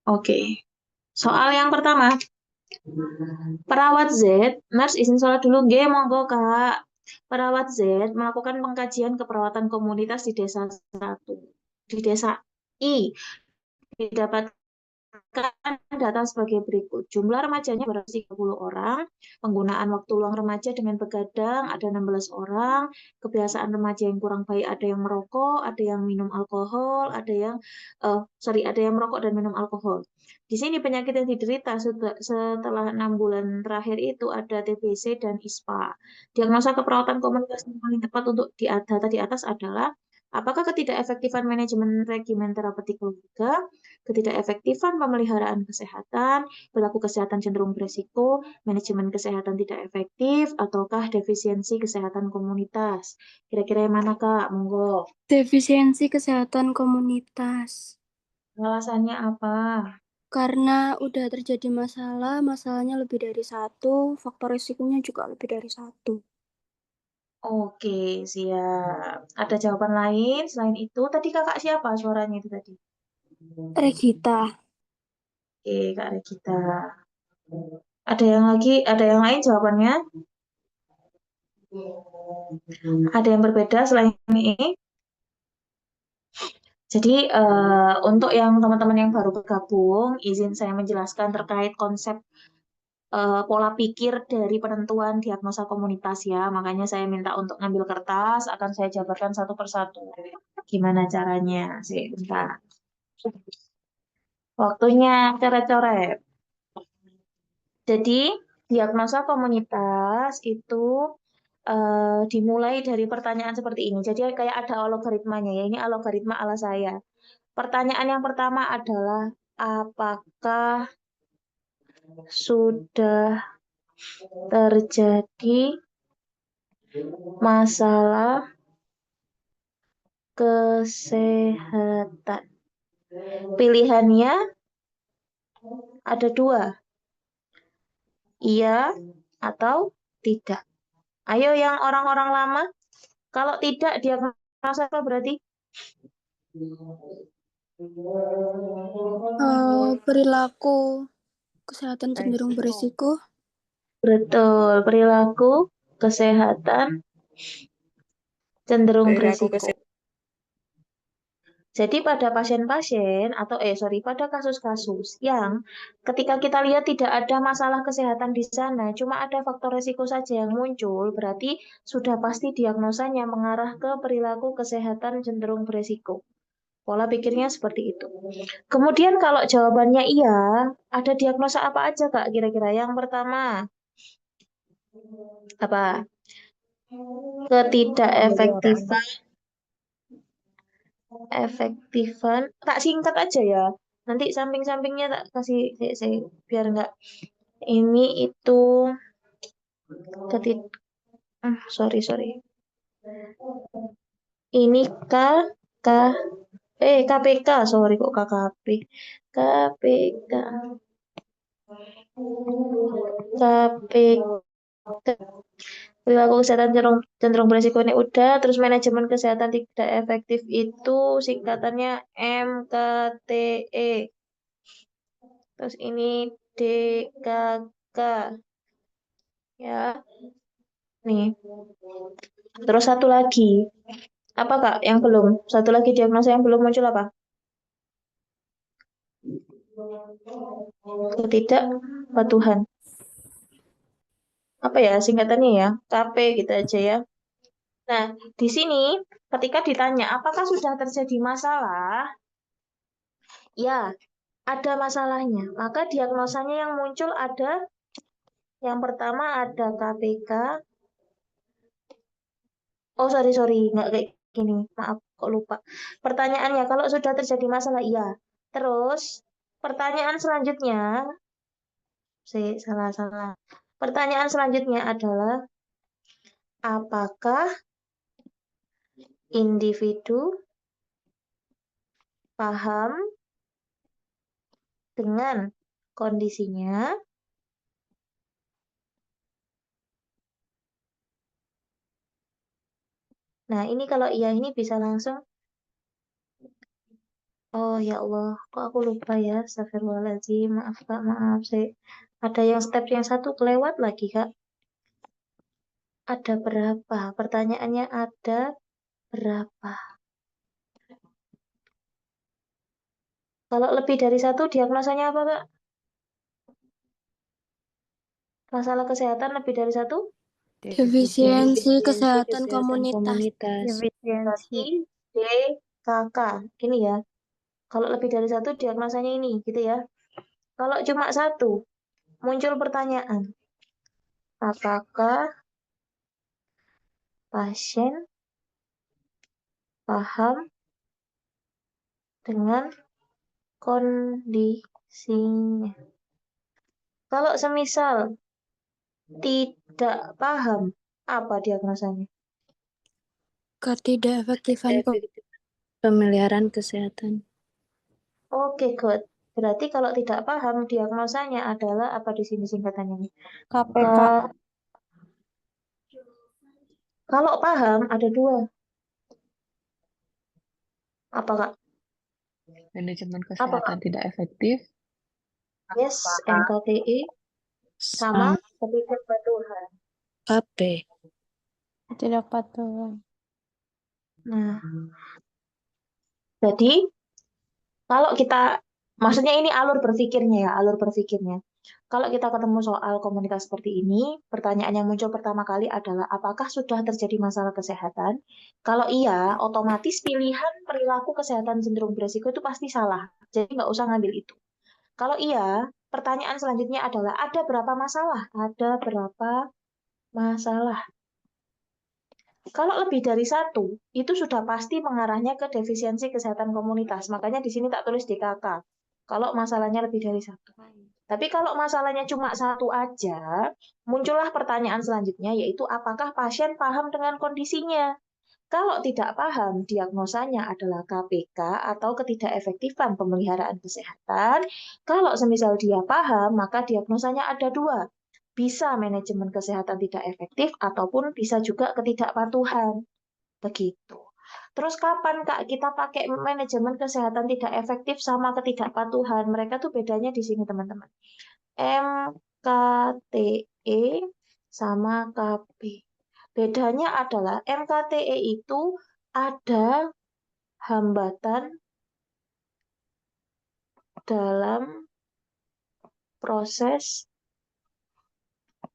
Oke. Soal yang pertama, perawat Z, nurse izin sholat dulu, G, monggo Kak. Perawat Z melakukan pengkajian keperawatan komunitas di desa satu. Di desa I, didapatkan data sebagai berikut. Jumlah remajanya berarti 30 orang. Penggunaan waktu luang remaja dengan begadang ada 16 orang. Kebiasaan remaja yang kurang baik ada yang merokok, ada yang minum alkohol, ada yang merokok dan minum alkohol. Di sini penyakit yang diderita setelah 6 bulan terakhir itu ada TBC dan ISPA. Diagnosa keperawatan komunitas yang paling tepat untuk data di atas adalah apakah ketidakefektifan manajemen regimen terapeutik keluarga, ketidakefektifan pemeliharaan kesehatan, perilaku kesehatan cenderung beresiko, manajemen kesehatan tidak efektif, ataukah defisiensi kesehatan komunitas. Kira-kira yang mana, Kak? Monggo. Defisiensi kesehatan komunitas. Alasannya apa? Karena udah terjadi masalah, masalahnya lebih dari satu, faktor risikonya juga lebih dari satu. Oke, siap. Ada jawaban lain selain itu? Tadi kakak siapa suaranya itu tadi? Regita. Oke, Kak Regita. Ada yang lagi? Ada yang lain jawabannya? Ada yang berbeda selain ini? Jadi untuk yang teman-teman yang baru bergabung, izin saya menjelaskan terkait konsep pola pikir dari penentuan diagnosa komunitas ya. Makanya saya minta untuk ngambil kertas, akan saya jabarkan satu persatu. Gimana caranya? Sih, bentar. Waktunya coret-coret. Jadi, diagnosa komunitas itu dimulai dari pertanyaan seperti ini. Jadi kayak ada algoritmanya ya. Ini algoritma ala saya. Pertanyaan yang pertama adalah apakah sudah terjadi masalah kesehatan? Pilihannya ada dua, iya atau tidak. Ayo yang orang-orang lama, kalau tidak diagnosa apa berarti? Perilaku kesehatan cenderung berisiko. Betul, perilaku kesehatan cenderung Perilaku berisiko. Jadi pada pasien-pasien pada kasus-kasus yang ketika kita lihat tidak ada masalah kesehatan di sana, cuma ada faktor risiko saja yang muncul, berarti sudah pasti diagnosanya mengarah ke perilaku kesehatan cenderung berisiko. Pola pikirnya seperti itu. Kemudian kalau jawabannya iya, ada diagnosa apa aja Kak kira-kira? Yang pertama, apa? Ketidakefektifan, tak singkat aja ya. Nanti samping-sampingnya tak kasih biar nggak ini itu ketid sorry. Ini K KPK, sorry kok KKP. KPK. KPK. Perilaku kesehatan cenderung beresiko ini udah, terus manajemen kesehatan tidak efektif itu singkatannya MKTE. Terus ini DKK ya. Nih. Terus satu lagi. Apa Kak yang belum? Satu lagi diagnosa yang belum muncul apa? Ketidakpatuhan. Apa ya singkatannya ya? KP gitu aja ya. Nah, di sini ketika ditanya apakah sudah terjadi masalah, ya ada masalahnya. Maka diagnosanya yang muncul ada yang pertama ada KPK. Oh, sorry, nggak kayak gini. Maaf, kok lupa. Pertanyaannya, kalau sudah terjadi masalah, iya. Terus, pertanyaan selanjutnya, salah. Pertanyaan selanjutnya adalah, apakah individu paham dengan kondisinya? Nah, ini kalau iya, ini bisa langsung Oh ya Allah, kok aku lupa ya. Astagfirullahaladzim, maaf Kak, maaf. Ada yang step yang satu kelewat lagi Kak. Ada berapa? Pertanyaannya ada berapa? Kalau lebih dari satu, diagnosanya apa Kak? Masalah kesehatan lebih dari satu? Defisiensi Defisiensi kesehatan kesehatan komunitas. komunitas. Berarti DKK. Ini ya. Kalau lebih dari satu, diagnosanya ini, gitu ya. Kalau cuma satu, muncul pertanyaan. Apakah pasien paham dengan kondisinya? Kalau semisal tidak paham, apa diagnosanya? Ketidakefektifan Efektif pemeliharaan kesehatan. Oke, good. Berarti kalau tidak paham, diagnosanya adalah apa di sini singkatannya? KPK. Kalau paham, ada dua. Apa, Kak? Manajemen Apa, kesehatan Kak? tidak efektif. Yes, MKTE sama Sama ketidakpatuhan. KP. Ketidakpatuhan. Nah, jadi kalau kita, maksudnya ini alur berpikirnya ya, alur berpikirnya. Kalau kita ketemu soal komunitas seperti ini, pertanyaan yang muncul pertama kali adalah apakah sudah terjadi masalah kesehatan? Kalau iya, otomatis pilihan perilaku kesehatan cenderung beresiko itu pasti salah. Jadi nggak usah ngambil itu. Kalau iya, pertanyaan selanjutnya adalah ada berapa masalah? Ada berapa masalah? Kalau lebih dari satu, itu sudah pasti mengarahnya ke defisiensi kesehatan komunitas. Makanya di sini tak tulis DKK. Kalau masalahnya lebih dari satu. Tapi kalau masalahnya cuma satu aja, muncullah pertanyaan selanjutnya, yaitu apakah pasien paham dengan kondisinya? Kalau tidak paham, diagnosanya adalah KPK atau ketidakefektifan pemeliharaan kesehatan. Kalau semisal dia paham, maka diagnosanya ada dua. Bisa manajemen kesehatan tidak efektif ataupun bisa juga ketidakpatuhan. Begitu. Terus kapan Kak kita pakai manajemen kesehatan tidak efektif sama ketidakpatuhan? Mereka tuh bedanya di sini teman-teman. MKTE sama KP. Bedanya adalah MKTE itu ada hambatan dalam proses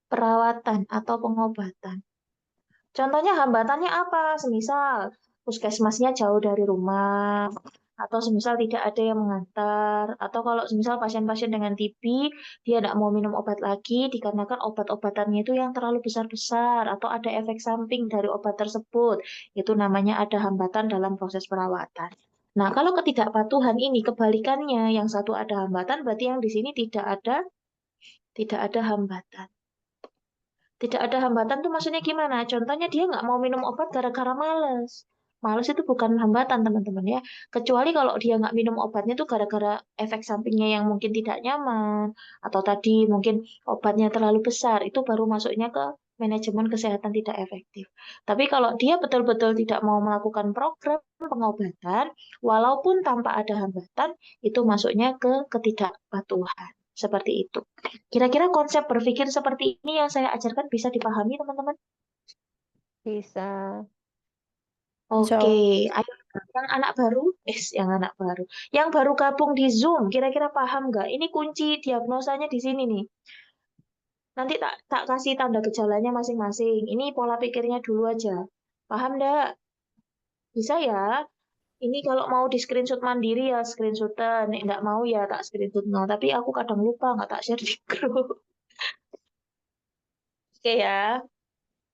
perawatan atau pengobatan. Contohnya hambatannya apa? Semisal puskesmasnya jauh dari rumah, atau semisal tidak ada yang mengantar, atau kalau semisal pasien-pasien dengan TB, dia tidak mau minum obat lagi dikarenakan obat-obatannya itu yang terlalu besar-besar, atau ada efek samping dari obat tersebut. Itu namanya ada hambatan dalam proses perawatan. Nah, kalau ketidakpatuhan ini kebalikannya, yang satu ada hambatan, berarti yang di sini tidak ada hambatan. Tidak ada hambatan tuh maksudnya gimana? Contohnya dia nggak mau minum obat gara-gara males. Males itu bukan hambatan teman-teman ya. Kecuali kalau dia nggak minum obatnya tuh gara-gara efek sampingnya yang mungkin tidak nyaman. Atau tadi mungkin obatnya terlalu besar. Itu baru masuknya ke manajemen kesehatan tidak efektif. Tapi kalau dia betul-betul tidak mau melakukan program pengobatan, walaupun tanpa ada hambatan, itu masuknya ke ketidakpatuhan. Seperti itu. Kira-kira konsep berpikir seperti ini yang saya ajarkan bisa dipahami, teman-teman? Bisa. Oke, ayo yang anak baru, yang anak baru, yang baru gabung di Zoom, kira-kira paham nggak? Ini kunci diagnosanya di sini nih. Nanti tak tak kasih tanda gejalanya masing-masing. Ini pola pikirnya dulu aja. Paham nggak? Bisa ya? Ini kalau mau di screenshot mandiri ya screenshotan, nek nggak mau ya tak screenshot no. Tapi aku kadang lupa nggak tak share di grup. Oke ya,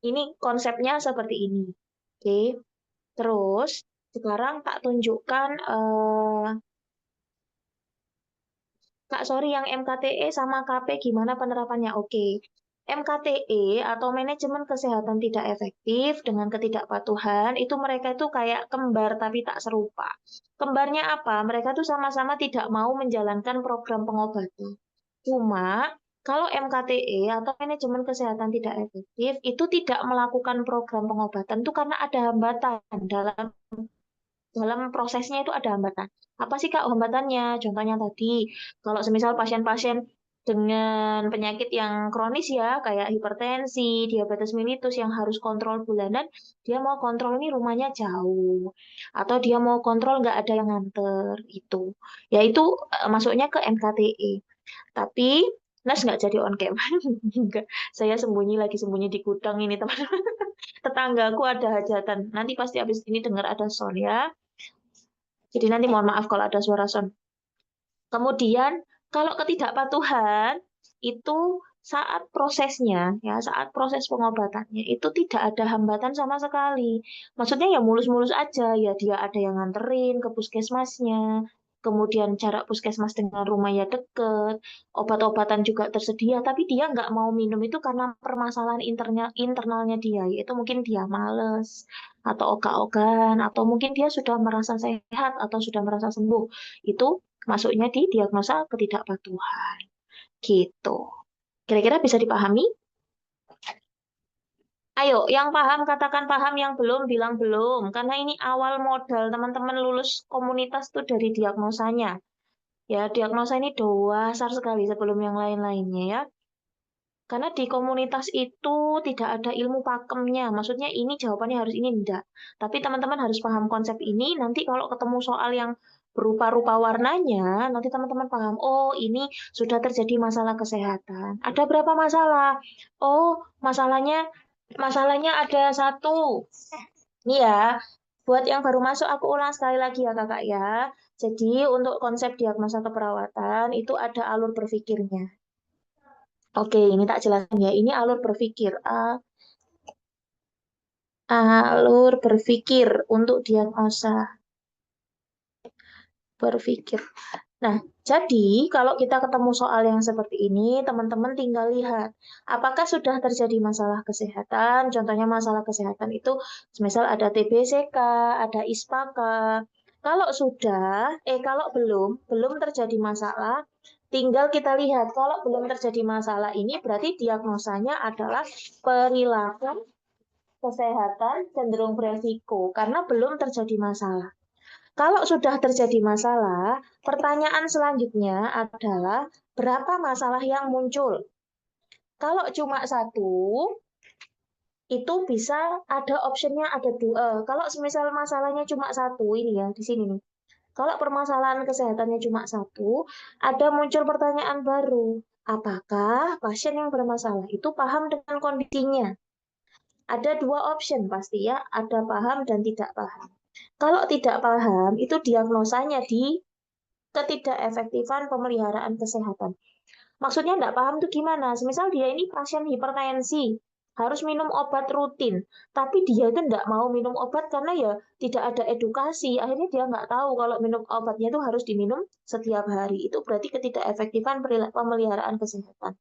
ini konsepnya seperti ini. Oke. Terus sekarang tak tunjukkan Kak, sorry yang MKTE sama KP gimana penerapannya? Oke. MKTE atau manajemen kesehatan tidak efektif dengan ketidakpatuhan itu mereka itu kayak kembar tapi tak serupa. Kembarnya apa? Mereka tuh sama-sama tidak mau menjalankan program pengobatan. Cuma kalau MKTE atau manajemen kesehatan tidak efektif itu tidak melakukan program pengobatan itu karena ada hambatan dalam dalam prosesnya itu ada hambatan. Apa sih Kak hambatannya? Contohnya tadi, kalau semisal pasien-pasien dengan penyakit yang kronis ya, kayak hipertensi, diabetes mellitus yang harus kontrol bulanan, dia mau kontrol ini rumahnya jauh, atau dia mau kontrol nggak ada yang nganter, itu. Ya itu masuknya ke MKTE. Tapi Nas nggak jadi on cam. Enggak. Saya lagi sembunyi di gudang ini teman-teman. Tetanggaku ada hajatan. Nanti pasti habis ini dengar ada sound ya. Jadi nanti mohon maaf kalau ada suara sound. Kemudian kalau ketidakpatuhan itu saat prosesnya ya, saat proses pengobatannya itu tidak ada hambatan sama sekali. Maksudnya ya mulus-mulus aja ya, dia ada yang nganterin ke puskesmasnya. Kemudian jarak puskesmas dengan rumah ya deket, obat-obatan juga tersedia, tapi dia nggak mau minum itu karena permasalahan internalnya dia, yaitu mungkin dia males, atau ogah-ogahan, atau mungkin dia sudah merasa sehat atau sudah merasa sembuh. Itu masuknya di diagnosa ketidakpatuhan. Gitu. Kira-kira bisa dipahami? Ayo, yang paham katakan paham, yang belum bilang belum. Karena ini awal modal teman-teman lulus komunitas tuh dari diagnosanya. Ya, diagnosa ini dasar sekali sebelum yang lain-lainnya ya. Karena di komunitas itu tidak ada ilmu pakemnya. Maksudnya ini jawabannya harus ini, enggak. Tapi teman-teman harus paham konsep ini. Nanti kalau ketemu soal yang berupa-rupa warnanya, nanti teman-teman paham, oh ini sudah terjadi masalah kesehatan. Ada berapa masalah? Oh, masalahnya ada satu. Ini ya, buat yang baru masuk aku ulang sekali lagi ya kakak ya. Jadi untuk konsep diagnosa keperawatan itu ada alur berpikirnya. Oke, ini tak jelaskan ya. Ini alur berpikir. Alur berpikir untuk diagnosa berpikir. Nah, jadi kalau kita ketemu soal yang seperti ini, teman-teman tinggal lihat apakah sudah terjadi masalah kesehatan. Contohnya masalah kesehatan itu misal ada TBCK, ada ISPAK. Kalau sudah, kalau belum terjadi masalah, tinggal kita lihat kalau belum terjadi masalah ini berarti diagnosanya adalah perilaku kesehatan cenderung beresiko karena belum terjadi masalah. Kalau sudah terjadi masalah, pertanyaan selanjutnya adalah berapa masalah yang muncul? Kalau cuma satu, itu bisa ada optionnya ada dua. Kalau semisal masalahnya cuma satu, ini ya di sini nih. Kalau permasalahan kesehatannya cuma satu, ada muncul pertanyaan baru. Apakah pasien yang bermasalah itu paham dengan kondisinya? Ada dua option pasti ya, ada paham dan tidak paham. Kalau tidak paham, itu diagnosanya di ketidakefektifan pemeliharaan kesehatan. Maksudnya tidak paham itu gimana? Semisal dia ini pasien hipertensi, harus minum obat rutin, tapi dia itu tidak mau minum obat karena ya tidak ada edukasi. Akhirnya dia nggak tahu kalau minum obatnya itu harus diminum setiap hari. Itu berarti ketidakefektifan pemeliharaan kesehatan.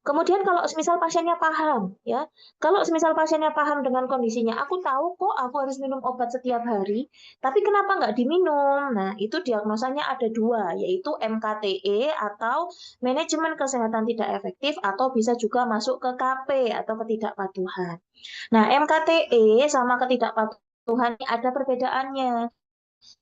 Kemudian kalau semisal pasiennya paham, ya, kalau semisal pasiennya paham dengan kondisinya, aku tahu kok aku harus minum obat setiap hari, tapi kenapa nggak diminum? Nah, itu diagnosanya ada dua, yaitu MKTE atau manajemen kesehatan tidak efektif, atau bisa juga masuk ke KP atau ketidakpatuhan. Nah, MKTE sama ketidakpatuhan ini ada perbedaannya.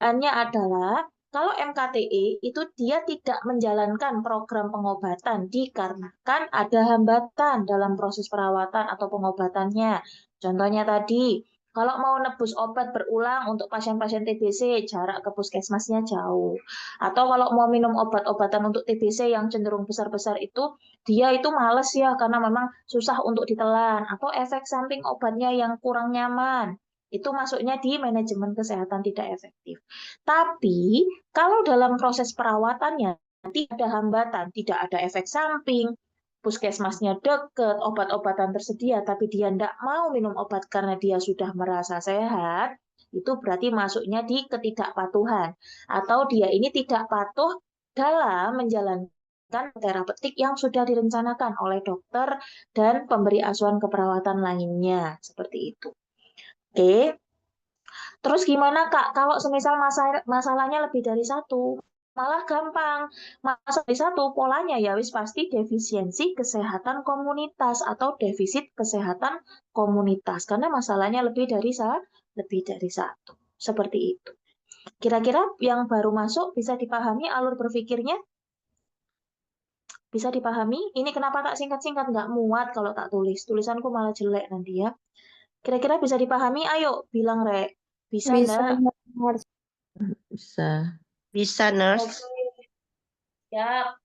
Perbedaannya adalah kalau MKTE itu dia tidak menjalankan program pengobatan dikarenakan ada hambatan dalam proses perawatan atau pengobatannya. Contohnya tadi, kalau mau nebus obat berulang untuk pasien-pasien TBC, jarak ke puskesmasnya jauh. Atau kalau mau minum obat-obatan untuk TBC yang cenderung besar-besar itu, dia itu males ya karena memang susah untuk ditelan. Atau efek samping obatnya yang kurang nyaman. Itu masuknya di manajemen kesehatan tidak efektif. Tapi kalau dalam proses perawatannya tidak ada hambatan, tidak ada efek samping, puskesmasnya deket, obat-obatan tersedia, tapi dia tidak mau minum obat karena dia sudah merasa sehat, itu berarti masuknya di ketidakpatuhan. Atau dia ini tidak patuh dalam menjalankan terapeutik yang sudah direncanakan oleh dokter dan pemberi asuhan keperawatan lainnya. Seperti itu. Oke, terus gimana Kak kalau semisal masalahnya lebih dari satu? Malah gampang. Masalah dari satu polanya ya wis pasti defisiensi kesehatan komunitas atau defisit kesehatan komunitas karena masalahnya lebih dari satu. Seperti itu. Kira-kira yang baru masuk bisa dipahami alur berpikirnya? Bisa dipahami? Ini kenapa tak singkat-singkat, nggak muat kalau tak tulis. Tulisanku malah jelek nanti ya. Kira-kira bisa dipahami? Ayo, bilang Rek. Bisa Bisa, nggak? harus. Bisa. Bisa, Nurse. Oke. Siap.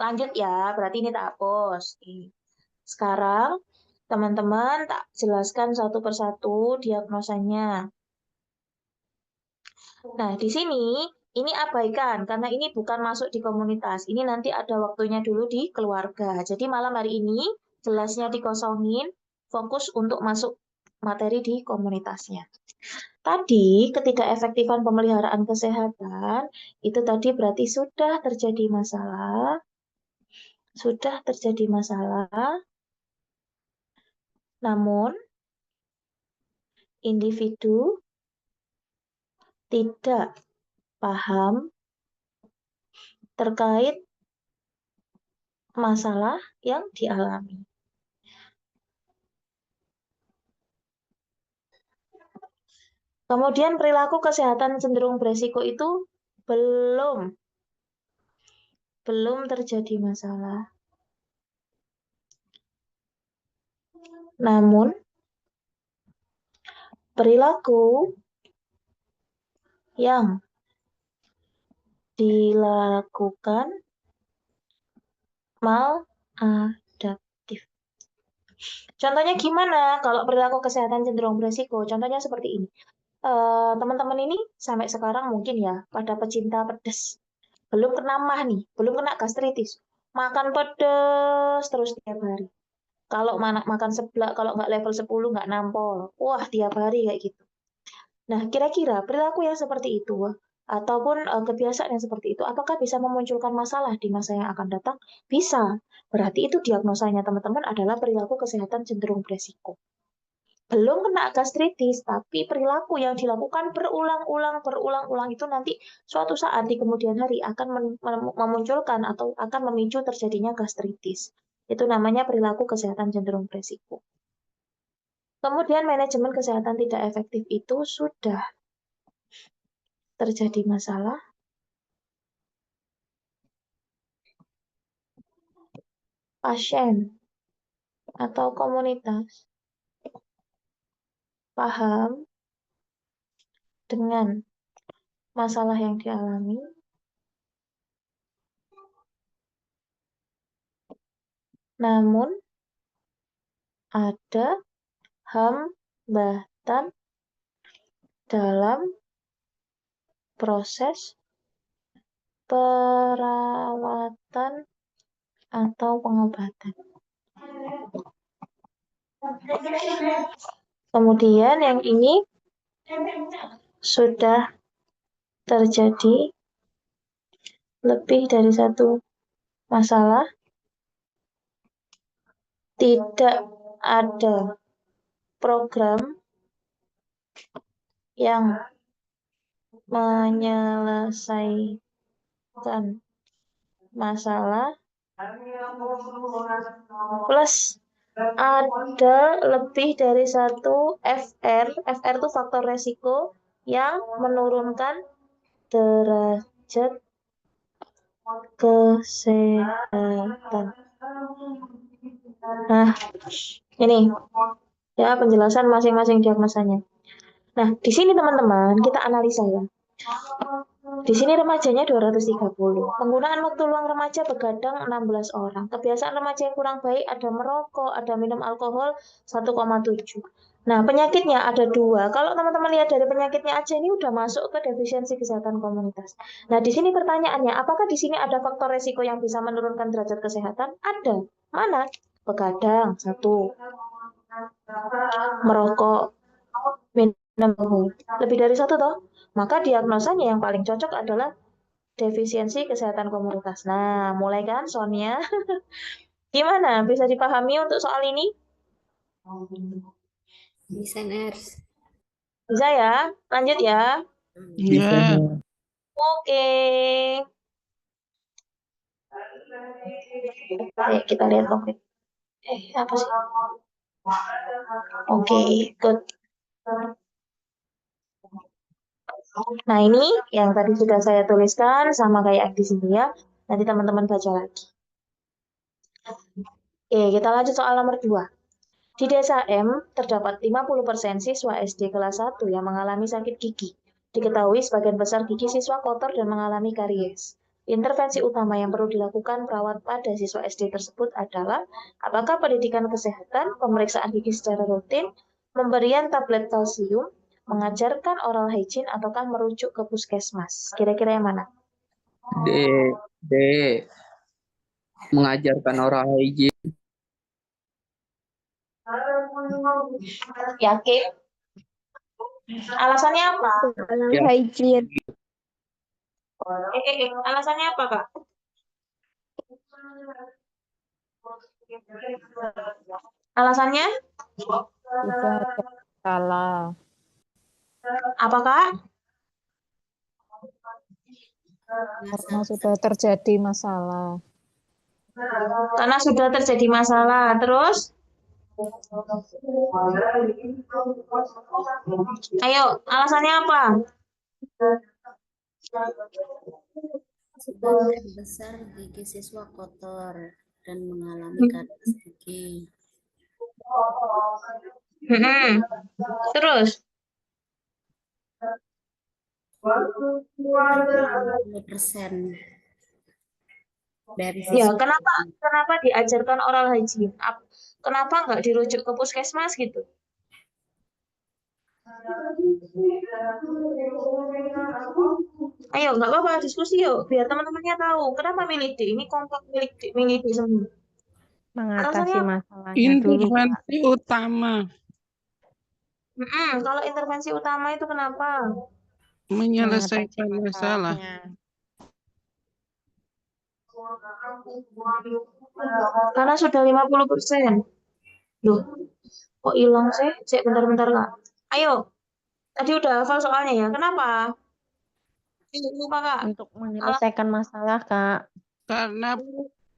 Lanjut ya, berarti ini tak hapus. Sekarang, teman-teman tak jelaskan satu persatu diagnosanya. Nah, di sini, ini abaikan, karena ini bukan masuk di komunitas. Ini nanti ada waktunya dulu di keluarga. Jadi malam hari ini, jelasnya dikosongin, fokus untuk masuk materi di komunitasnya. Tadi, ketidakefektifan pemeliharaan kesehatan, itu tadi berarti sudah terjadi masalah, namun individu tidak paham terkait masalah yang dialami. Kemudian perilaku kesehatan cenderung beresiko itu belum terjadi masalah. Namun perilaku yang dilakukan maladaptif. Contohnya gimana kalau perilaku kesehatan cenderung beresiko? Contohnya seperti ini. Teman-teman ini sampai sekarang mungkin ya pada pecinta pedas. Belum kena mah nih, belum kena gastritis. Makan pedas terus tiap hari. Kalau makan seblak, kalau nggak level 10 nggak nampol. Wah, tiap hari kayak gitu. Nah, kira-kira perilaku yang seperti itu ataupun kebiasaan yang seperti itu, apakah bisa memunculkan masalah di masa yang akan datang? Bisa. Berarti itu diagnosanya teman-teman adalah perilaku kesehatan cenderung beresiko. Belum kena gastritis, tapi perilaku yang dilakukan berulang-ulang itu nanti suatu saat di kemudian hari akan memunculkan atau akan memicu terjadinya gastritis. Itu namanya perilaku kesehatan cenderung beresiko. Kemudian manajemen kesehatan tidak efektif itu sudah terjadi masalah, pasien atau komunitas paham dengan masalah yang dialami, namun ada hambatan dalam proses perawatan atau pengobatan. Kemudian yang ini sudah terjadi lebih dari satu masalah, tidak ada program yang menyelesaikan masalah, plus ada lebih dari satu FR itu faktor resiko yang menurunkan derajat kesehatan. Nah, ini ya penjelasan masing-masing diagnosanya. Nah, di sini teman-teman kita analisa ya. Di sini remajanya 230. Penggunaan waktu luang remaja begadang 16 orang. Kebiasaan remaja yang kurang baik ada merokok, ada minum alkohol 1,7. Nah, penyakitnya ada 2. Kalau teman-teman lihat dari penyakitnya aja ini udah masuk ke defisiensi kesehatan komunitas. Nah, di sini pertanyaannya, apakah di sini ada faktor resiko yang bisa menurunkan derajat kesehatan? Ada. Mana? Begadang, 1. Merokok, minum alkohol. Lebih dari 1 toh? Maka diagnosanya yang paling cocok adalah defisiensi kesehatan komunitas. Nah, mulai kan Sonia? Gimana? Bisa dipahami untuk soal ini? Bisa, Nurse. Bisa ya? Lanjut ya. Iya. Oke. Baik, kita lihat konkret. Apa sih? Oke, good. Nah, ini yang tadi sudah saya tuliskan sama kayak di sini ya. Nanti teman-teman baca lagi. Oke, kita lanjut soal nomor 2. Di desa M, terdapat 50% siswa SD kelas 1 yang mengalami sakit gigi. Diketahui sebagian besar gigi siswa kotor dan mengalami karies. Intervensi utama yang perlu dilakukan perawat pada siswa SD tersebut adalah apakah pendidikan kesehatan, pemeriksaan gigi secara rutin, pemberian tablet kalsium, mengajarkan oral hygiene, ataukah merujuk ke puskesmas? Kira-kira yang mana? D. D. Mengajarkan oral hygiene. Yakin? Alasannya apa? Ya. Hygiene. Alasannya apa, Kak? Alasannya? Sudah ada masalah. Apa, Kak? Karena sudah terjadi masalah. Karena sudah terjadi masalah. Terus? Ayo, alasannya apa? Sebagian besar gigi siswa kotor dan mengalami karies gigi. Terus? 50% dari Ya, siswa. kenapa diajarkan oral hygiene? Kenapa nggak dirujuk ke puskesmas gitu? Ayo, nggak apa-apa, diskusi yuk, biar teman-temannya tahu. Kenapa milih D? Ini kompak milih D semua. Mengatasi Alasannya apa? masalahnya dulu, Kak. Intervensi utama Kalau intervensi utama itu kenapa? menyelesaikan Mengatasi masalah. masalahnya. Karena sudah 50%. Loh, kok hilang sih? Cek bentar-bentar, Kak. Ayo, tadi udah hafal soalnya ya. Kenapa? Kenapa, Kak? Untuk menyelesaikan masalah, Kak. Karena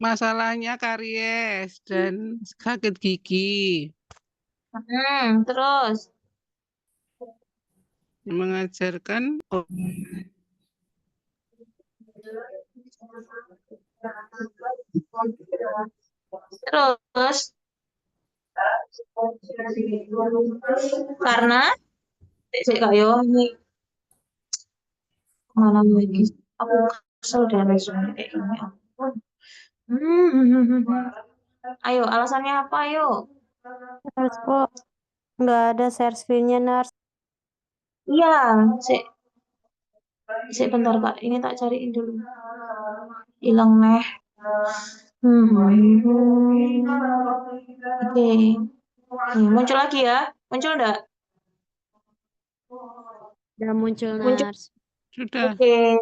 masalahnya karies dan sakit gigi. Terus? Mengajarkan Terus? Karena cek Kak Yo ini mana lagi? Aku kesel deh resumenya kayak gini. Ayo, alasannya apa, ayo? Nurse kok nggak ada share screen-nya, Nurse. Iya, cek bentar Kak, ini tak cariin dulu. Hilang neh. Oke. Nih, muncul lagi ya. Muncul enggak? Udah muncul, Muncul. Nurse. sudah. Oke.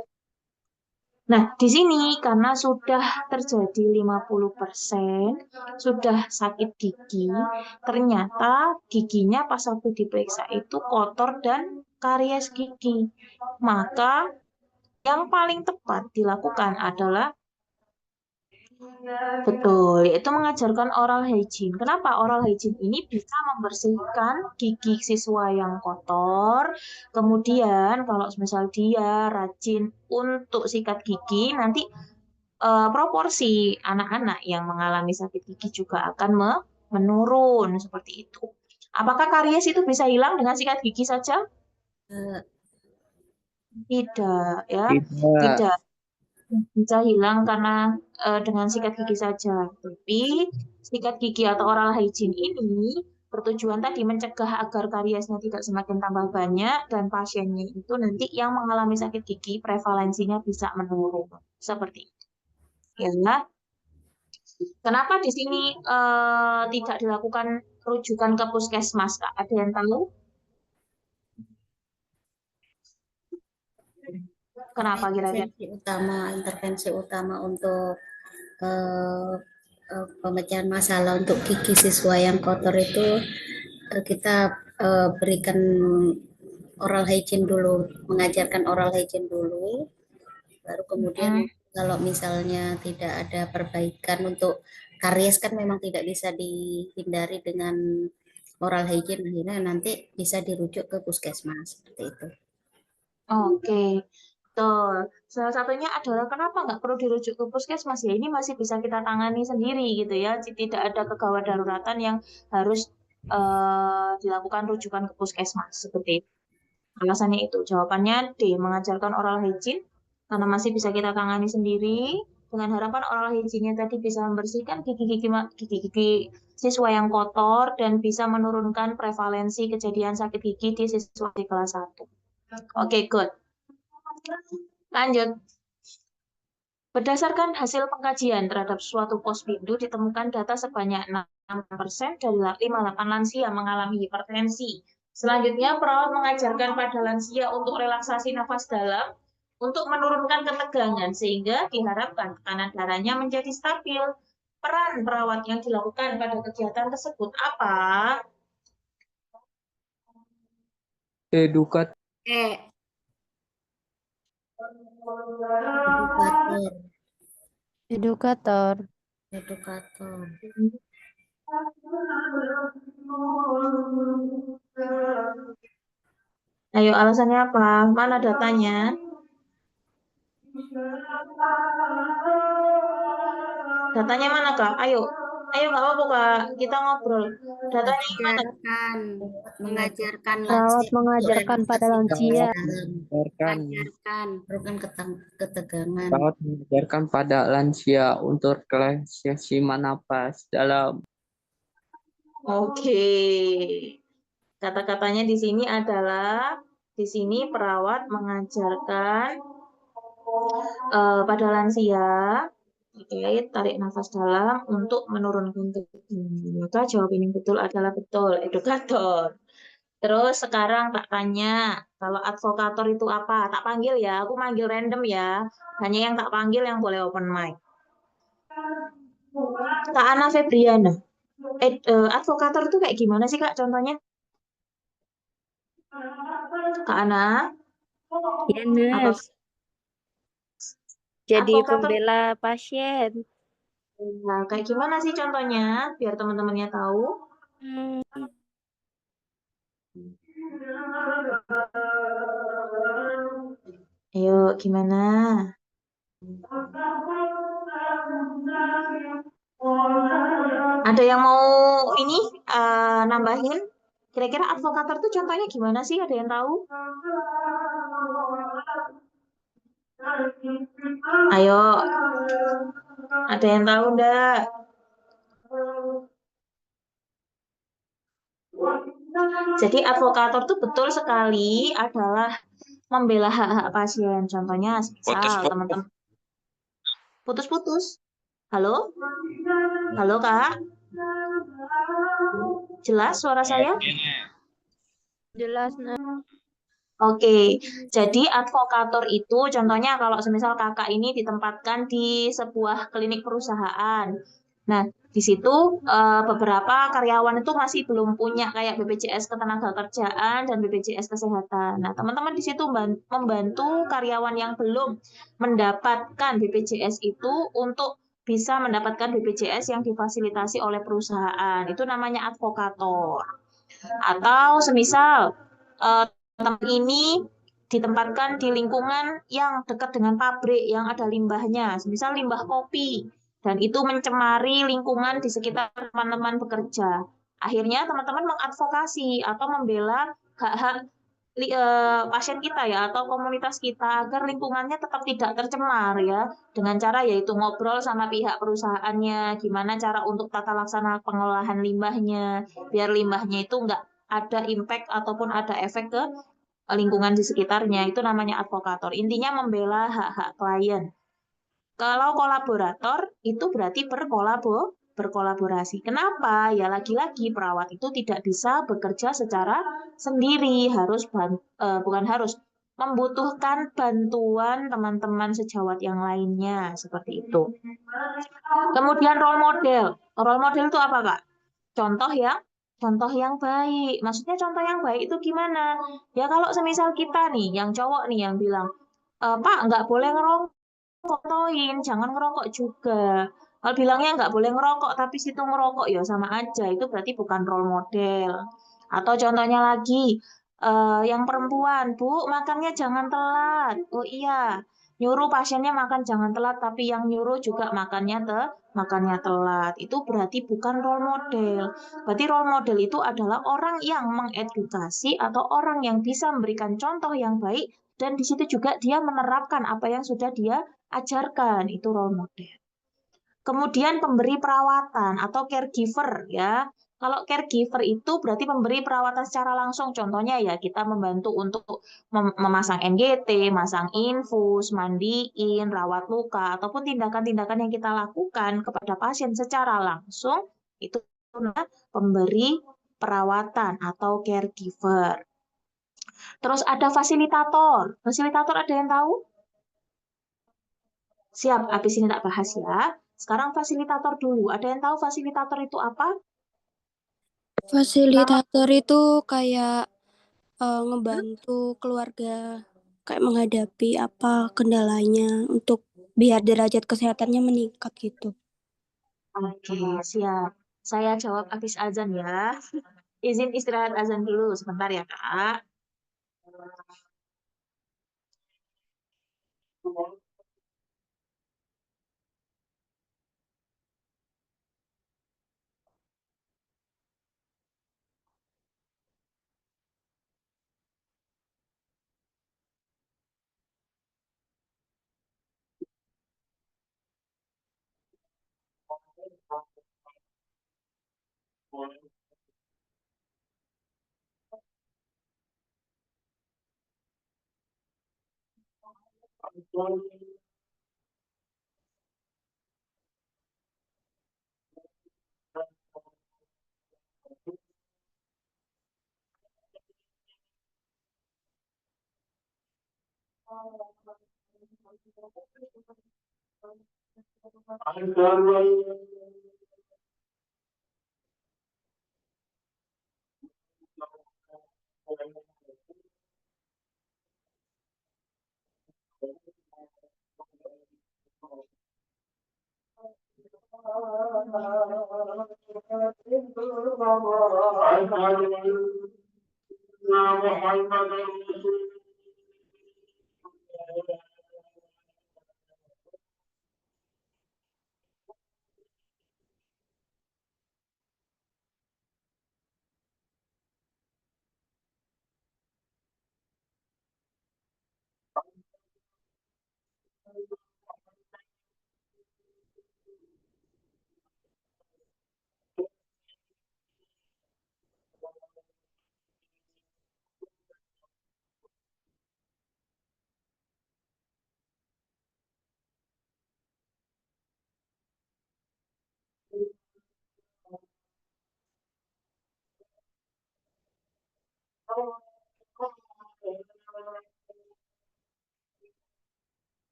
Nah, di sini karena sudah terjadi 50%, sudah sakit gigi, ternyata giginya pas waktu diperiksa itu kotor dan karies gigi. Maka yang paling tepat dilakukan adalah betul, yaitu mengajarkan oral hygiene. Kenapa oral hygiene ini bisa membersihkan gigi siswa yang kotor. Kemudian kalau misal dia rajin untuk sikat gigi, nanti proporsi anak-anak yang mengalami sakit gigi juga akan menurun seperti itu. Apakah karies itu bisa hilang dengan sikat gigi saja? Tidak, ya. Tidak bisa hilang karena dengan sikat gigi saja. Tapi sikat gigi atau oral hygiene ini bertujuan tadi mencegah agar kariesnya tidak semakin tambah banyak dan pasiennya itu nanti yang mengalami sakit gigi prevalensinya bisa menurun. Seperti itu. Ya. Kenapa di sini tidak dilakukan rujukan ke puskesmas, Kak? Ada yang tahu? Kenapa kira-kira? Intervensi utama untuk pemecahan masalah untuk gigi siswa yang kotor itu kita berikan oral hygiene dulu, mengajarkan oral hygiene dulu, baru kemudian kalau misalnya tidak ada perbaikan untuk karies kan memang tidak bisa dihindari dengan oral hygiene, akhirnya nanti bisa dirujuk ke puskesmas seperti itu. Oke, betul. Salah satunya adalah kenapa nggak perlu dirujuk ke puskesmas ya? Ini masih bisa kita tangani sendiri gitu ya. Tidak ada kegawat daruratan yang harus dilakukan rujukan ke puskesmas seperti itu. Alasannya itu. Jawabannya D, mengajarkan oral hygiene karena masih bisa kita tangani sendiri dengan harapan oral hygiene tadi bisa membersihkan gigi-gigi siswa yang kotor dan bisa menurunkan prevalensi kejadian sakit gigi di siswa di kelas 1. Oke, good. Lanjut. Berdasarkan hasil pengkajian terhadap suatu posbindu ditemukan data sebanyak 6% dari 58 lansia mengalami hipertensi. Selanjutnya, perawat mengajarkan pada lansia untuk relaksasi nafas dalam untuk menurunkan ketegangan sehingga diharapkan tekanan darahnya menjadi stabil. Peran perawat yang dilakukan pada kegiatan tersebut apa? Edukat Edukator. Edukator. Ayo, alasannya apa? Mana datanya? Datanya mana, Kak? Ayo nggak apa-apa, Kak. Kita ngobrol. Datanya gimana? Mengajarkan Perawat lansia mengajarkan pada lansia. mengajarkan menurunkan ketegangan. perawat mengajarkan pada lansia untuk relaksasi napas dalam. Oke. Kata-katanya di sini adalah perawat mengajarkan pada lansia terkait tarik nafas dalam untuk menurunkan ketegangan. Maka jawaban yang betul adalah betul, edukator. Terus sekarang tak tanya, kalau advokator itu apa? Tak panggil ya, aku manggil random ya. Hanya yang tak panggil yang boleh open mic. Kak Ana Febriana. Advokator itu kayak gimana sih, Kak, contohnya? Kak Ana? Ya, nurse. Jadi Advokator. pembela pasien. Nah, kayak gimana sih contohnya? Biar teman-temannya tahu. Ayo, gimana? Ada yang mau ini nambahin? Kira-kira advokator tuh contohnya gimana sih? Ada yang tahu? Ayo, ada yang tahu enggak? Jadi advokator tuh betul sekali adalah membela hak-hak pasien. Contohnya, misal teman-teman. Putus-putus. Halo? Halo, Kak? Jelas suara saya? Jelas, nah. Oke, jadi advokator itu contohnya kalau semisal kakak ini ditempatkan di sebuah klinik perusahaan. Nah, di situ beberapa karyawan itu masih belum punya kayak BPJS Ketenagakerjaan dan BPJS Kesehatan. Nah, teman-teman di situ membantu karyawan yang belum mendapatkan BPJS itu untuk bisa mendapatkan BPJS yang difasilitasi oleh perusahaan. Itu namanya advokator. Atau semisal teman ini ditempatkan di lingkungan yang dekat dengan pabrik yang ada limbahnya, misal limbah kopi, dan itu mencemari lingkungan di sekitar teman-teman bekerja. Akhirnya teman-teman mengadvokasi atau membela hak-hak pasien kita ya atau komunitas kita agar lingkungannya tetap tidak tercemar ya dengan cara yaitu ngobrol sama pihak perusahaannya gimana cara untuk tata laksana pengolahan limbahnya biar limbahnya itu enggak ada impact ataupun ada efek ke lingkungan di sekitarnya. Itu namanya advokator. Intinya membela hak-hak klien. Kalau kolaborator itu berarti berkolaborasi. Kenapa? Ya lagi-lagi perawat itu tidak bisa bekerja secara sendiri, membutuhkan bantuan teman-teman sejawat yang lainnya seperti itu. Kemudian role model. Role model itu apa, Kak? Contoh yang baik. Maksudnya contoh yang baik itu gimana? Ya kalau semisal kita nih, yang cowok nih yang bilang, Pak nggak boleh ngerokok, jangan ngerokok juga. Kalau bilangnya nggak boleh ngerokok, tapi situ ngerokok ya sama aja. Itu berarti bukan role model. Atau contohnya lagi, Yang perempuan, Bu, makannya jangan telat. Oh iya, nyuruh pasiennya makan jangan telat, tapi yang nyuruh juga makannya telat. Itu berarti bukan role model. Berarti role model itu adalah orang yang mengedukasi atau orang yang bisa memberikan contoh yang baik, dan di situ juga dia menerapkan apa yang sudah dia ajarkan. Itu role model. Kemudian pemberi perawatan atau caregiver ya. Kalau caregiver itu berarti pemberi perawatan secara langsung. Contohnya ya kita membantu untuk memasang NGT, masang infus, mandiin, rawat luka, ataupun tindakan-tindakan yang kita lakukan kepada pasien secara langsung, itu namanya pemberi perawatan atau caregiver. Terus ada fasilitator. Fasilitator ada yang tahu? Siap, habis ini tak bahas ya. Sekarang fasilitator dulu. Ada yang tahu fasilitator itu apa? Fasilitator itu kayak ngebantu keluarga kayak menghadapi apa kendalanya untuk biar derajat kesehatannya meningkat gitu. Oke, siap. Saya jawab habis azan ya. Izin istirahat azan dulu sebentar ya, Kak.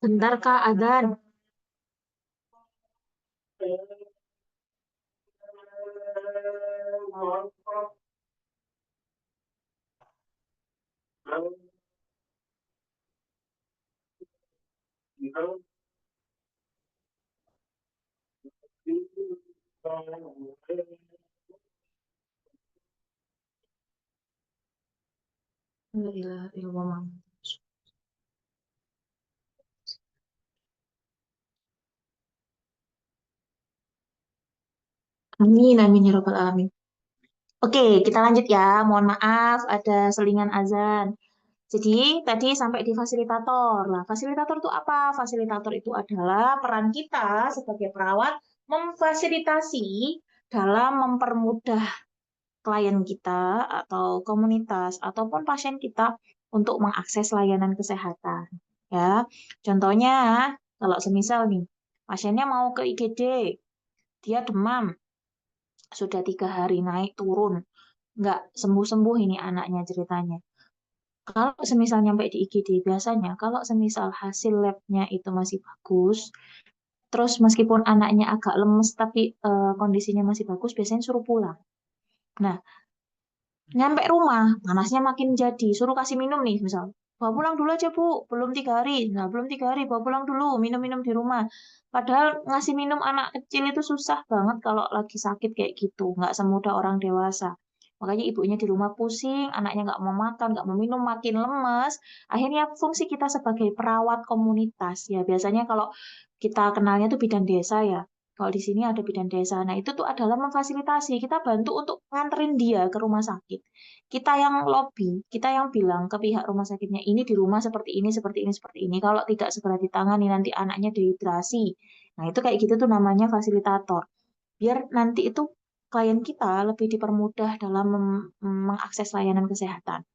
Bentar, Kak, azan. La ilaha illallah. Amin, amin ya rabbal alamin. Oke, kita lanjut ya. Mohon maaf, ada selingan azan. Jadi, tadi sampai di fasilitator. Nah, fasilitator itu apa? Fasilitator itu adalah peran kita sebagai perawat memfasilitasi dalam mempermudah klien kita atau komunitas ataupun pasien kita untuk mengakses layanan kesehatan. Ya, contohnya kalau semisal nih pasiennya mau ke IGD, dia demam, sudah 3 hari naik turun, nggak sembuh-sembuh ini anaknya ceritanya. Kalau semisal nyampe di IGD, biasanya kalau semisal hasil labnya itu masih bagus, terus meskipun anaknya agak lemes tapi kondisinya masih bagus, biasanya suruh pulang. Nah, nyampe rumah, panasnya makin jadi, suruh kasih minum nih, misal. Bawa pulang dulu aja, Bu. Belum 3 hari. Nah, belum 3 hari, bawa pulang dulu. Minum-minum di rumah. Padahal ngasih minum anak kecil itu susah banget kalau lagi sakit kayak gitu. Nggak semudah orang dewasa. Makanya ibunya di rumah pusing, anaknya nggak mau makan, nggak mau minum, makin lemes. Akhirnya fungsi kita sebagai perawat komunitas, ya biasanya kalau kita kenalnya tuh bidan desa ya. Kalau di sini ada bidan desa. Nah, itu tuh adalah memfasilitasi. Kita bantu untuk nganterin dia ke rumah sakit. Kita yang lobby, kita yang bilang ke pihak rumah sakitnya, ini di rumah seperti ini, seperti ini, seperti ini. Kalau tidak segera ditangani, nanti anaknya dehidrasi. Nah, itu kayak gitu tuh namanya fasilitator. Biar nanti itu klien kita lebih dipermudah dalam mengakses layanan kesehatan.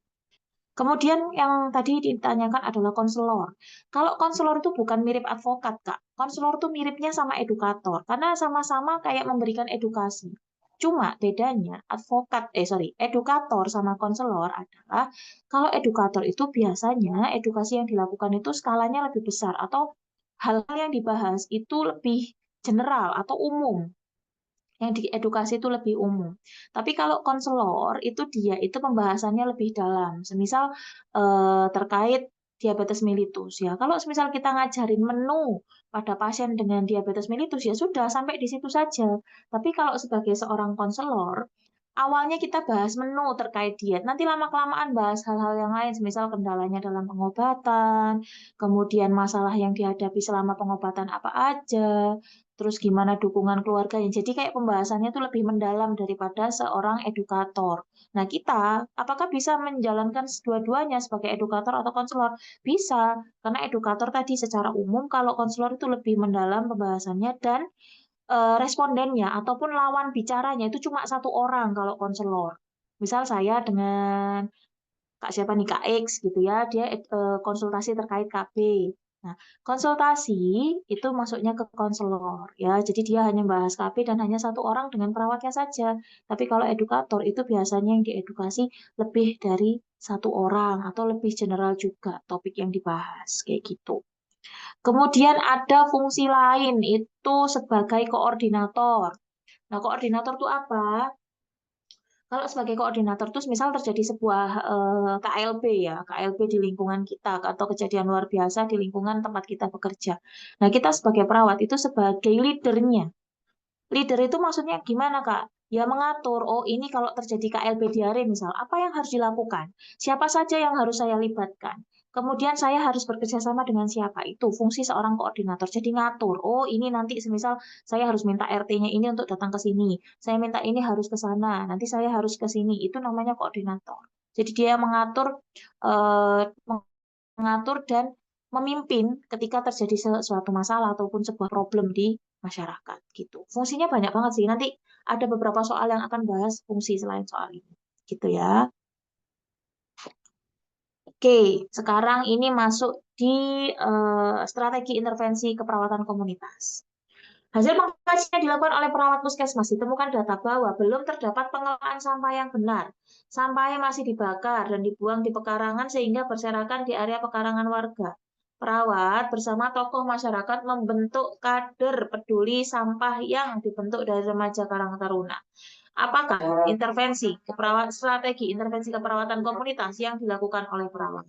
Kemudian yang tadi ditanyakan adalah konselor. Kalau konselor itu bukan mirip advokat, Kak. Konselor itu miripnya sama edukator, karena sama-sama kayak memberikan edukasi. Cuma bedanya edukator sama konselor adalah kalau edukator itu biasanya edukasi yang dilakukan itu skalanya lebih besar atau hal-hal yang dibahas itu lebih general atau umum, yang diedukasi itu lebih umum. Tapi kalau konselor itu dia itu pembahasannya lebih dalam. Semisal terkait diabetes mellitus ya. Kalau semisal kita ngajarin menu pada pasien dengan diabetes mellitus ya sudah sampai di situ saja. Tapi kalau sebagai seorang konselor, awalnya kita bahas menu terkait diet, nanti lama-kelamaan bahas hal-hal yang lain, semisal kendalanya dalam pengobatan, kemudian masalah yang dihadapi selama pengobatan apa aja, terus gimana dukungan keluarganya. Jadi kayak pembahasannya itu lebih mendalam daripada seorang edukator. Nah, kita apakah bisa menjalankan dua-duanya sebagai edukator atau konselor? Bisa, karena edukator tadi secara umum, kalau konselor itu lebih mendalam pembahasannya dan respondennya ataupun lawan bicaranya itu cuma satu orang kalau konselor. Misal saya dengan Kak siapa nih, Kak X gitu ya, dia konsultasi terkait KB. Nah, konsultasi itu masuknya ke konselor ya. Jadi dia hanya bahas KB dan hanya satu orang dengan perawatnya saja. Tapi kalau edukator itu biasanya yang diedukasi lebih dari satu orang atau lebih general juga topik yang dibahas kayak gitu. Kemudian ada fungsi lain itu sebagai koordinator. Nah, koordinator itu apa? Kalau sebagai koordinator itu misal terjadi sebuah KLB ya, KLB di lingkungan kita atau kejadian luar biasa di lingkungan tempat kita bekerja. Nah, kita sebagai perawat itu sebagai leadernya. Leader itu maksudnya gimana, Kak? Ya mengatur, oh ini kalau terjadi KLB diare misal, apa yang harus dilakukan? Siapa saja yang harus saya libatkan? Kemudian saya harus bekerja sama dengan siapa? Itu fungsi seorang koordinator. Jadi ngatur, oh ini nanti semisal saya harus minta RT-nya ini untuk datang ke sini. Saya minta ini harus ke sana, nanti saya harus ke sini. Itu namanya koordinator. Jadi dia eh, mengatur dan memimpin ketika terjadi suatu masalah ataupun sebuah problem di masyarakat gitu. Fungsinya banyak banget sih. Nanti ada beberapa soal yang akan bahas fungsi selain soal ini. Gitu ya. Oke, sekarang ini masuk di strategi intervensi keperawatan komunitas. Hasil pengkajian yang dilakukan oleh perawat puskesmas ditemukan data bahwa belum terdapat pengelolaan sampah yang benar. Sampahnya masih dibakar dan dibuang di pekarangan sehingga berserakan di area pekarangan warga. Perawat bersama tokoh masyarakat membentuk kader peduli sampah yang dibentuk dari remaja Karang Taruna. Apakah strategi intervensi keperawatan komunitas yang dilakukan oleh perawat?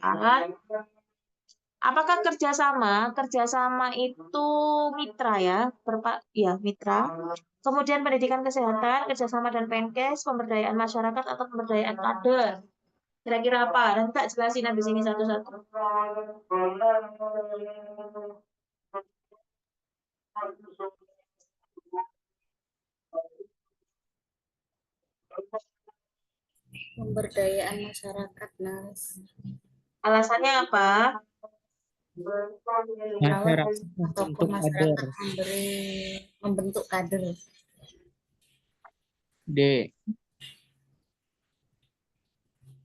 Apakah kerjasama? Kerjasama itu mitra ya, ya mitra. Kemudian pendidikan kesehatan, kerjasama dan Penkes, pemberdayaan masyarakat atau pemberdayaan kader. Kira-kira apa? Nanti tak jelasin habis ini satu-satu. Pemberdayaan masyarakat, Nas. Alasannya apa? Masyarakat Tokoh membentuk masyarakat kader. membentuk kader. D.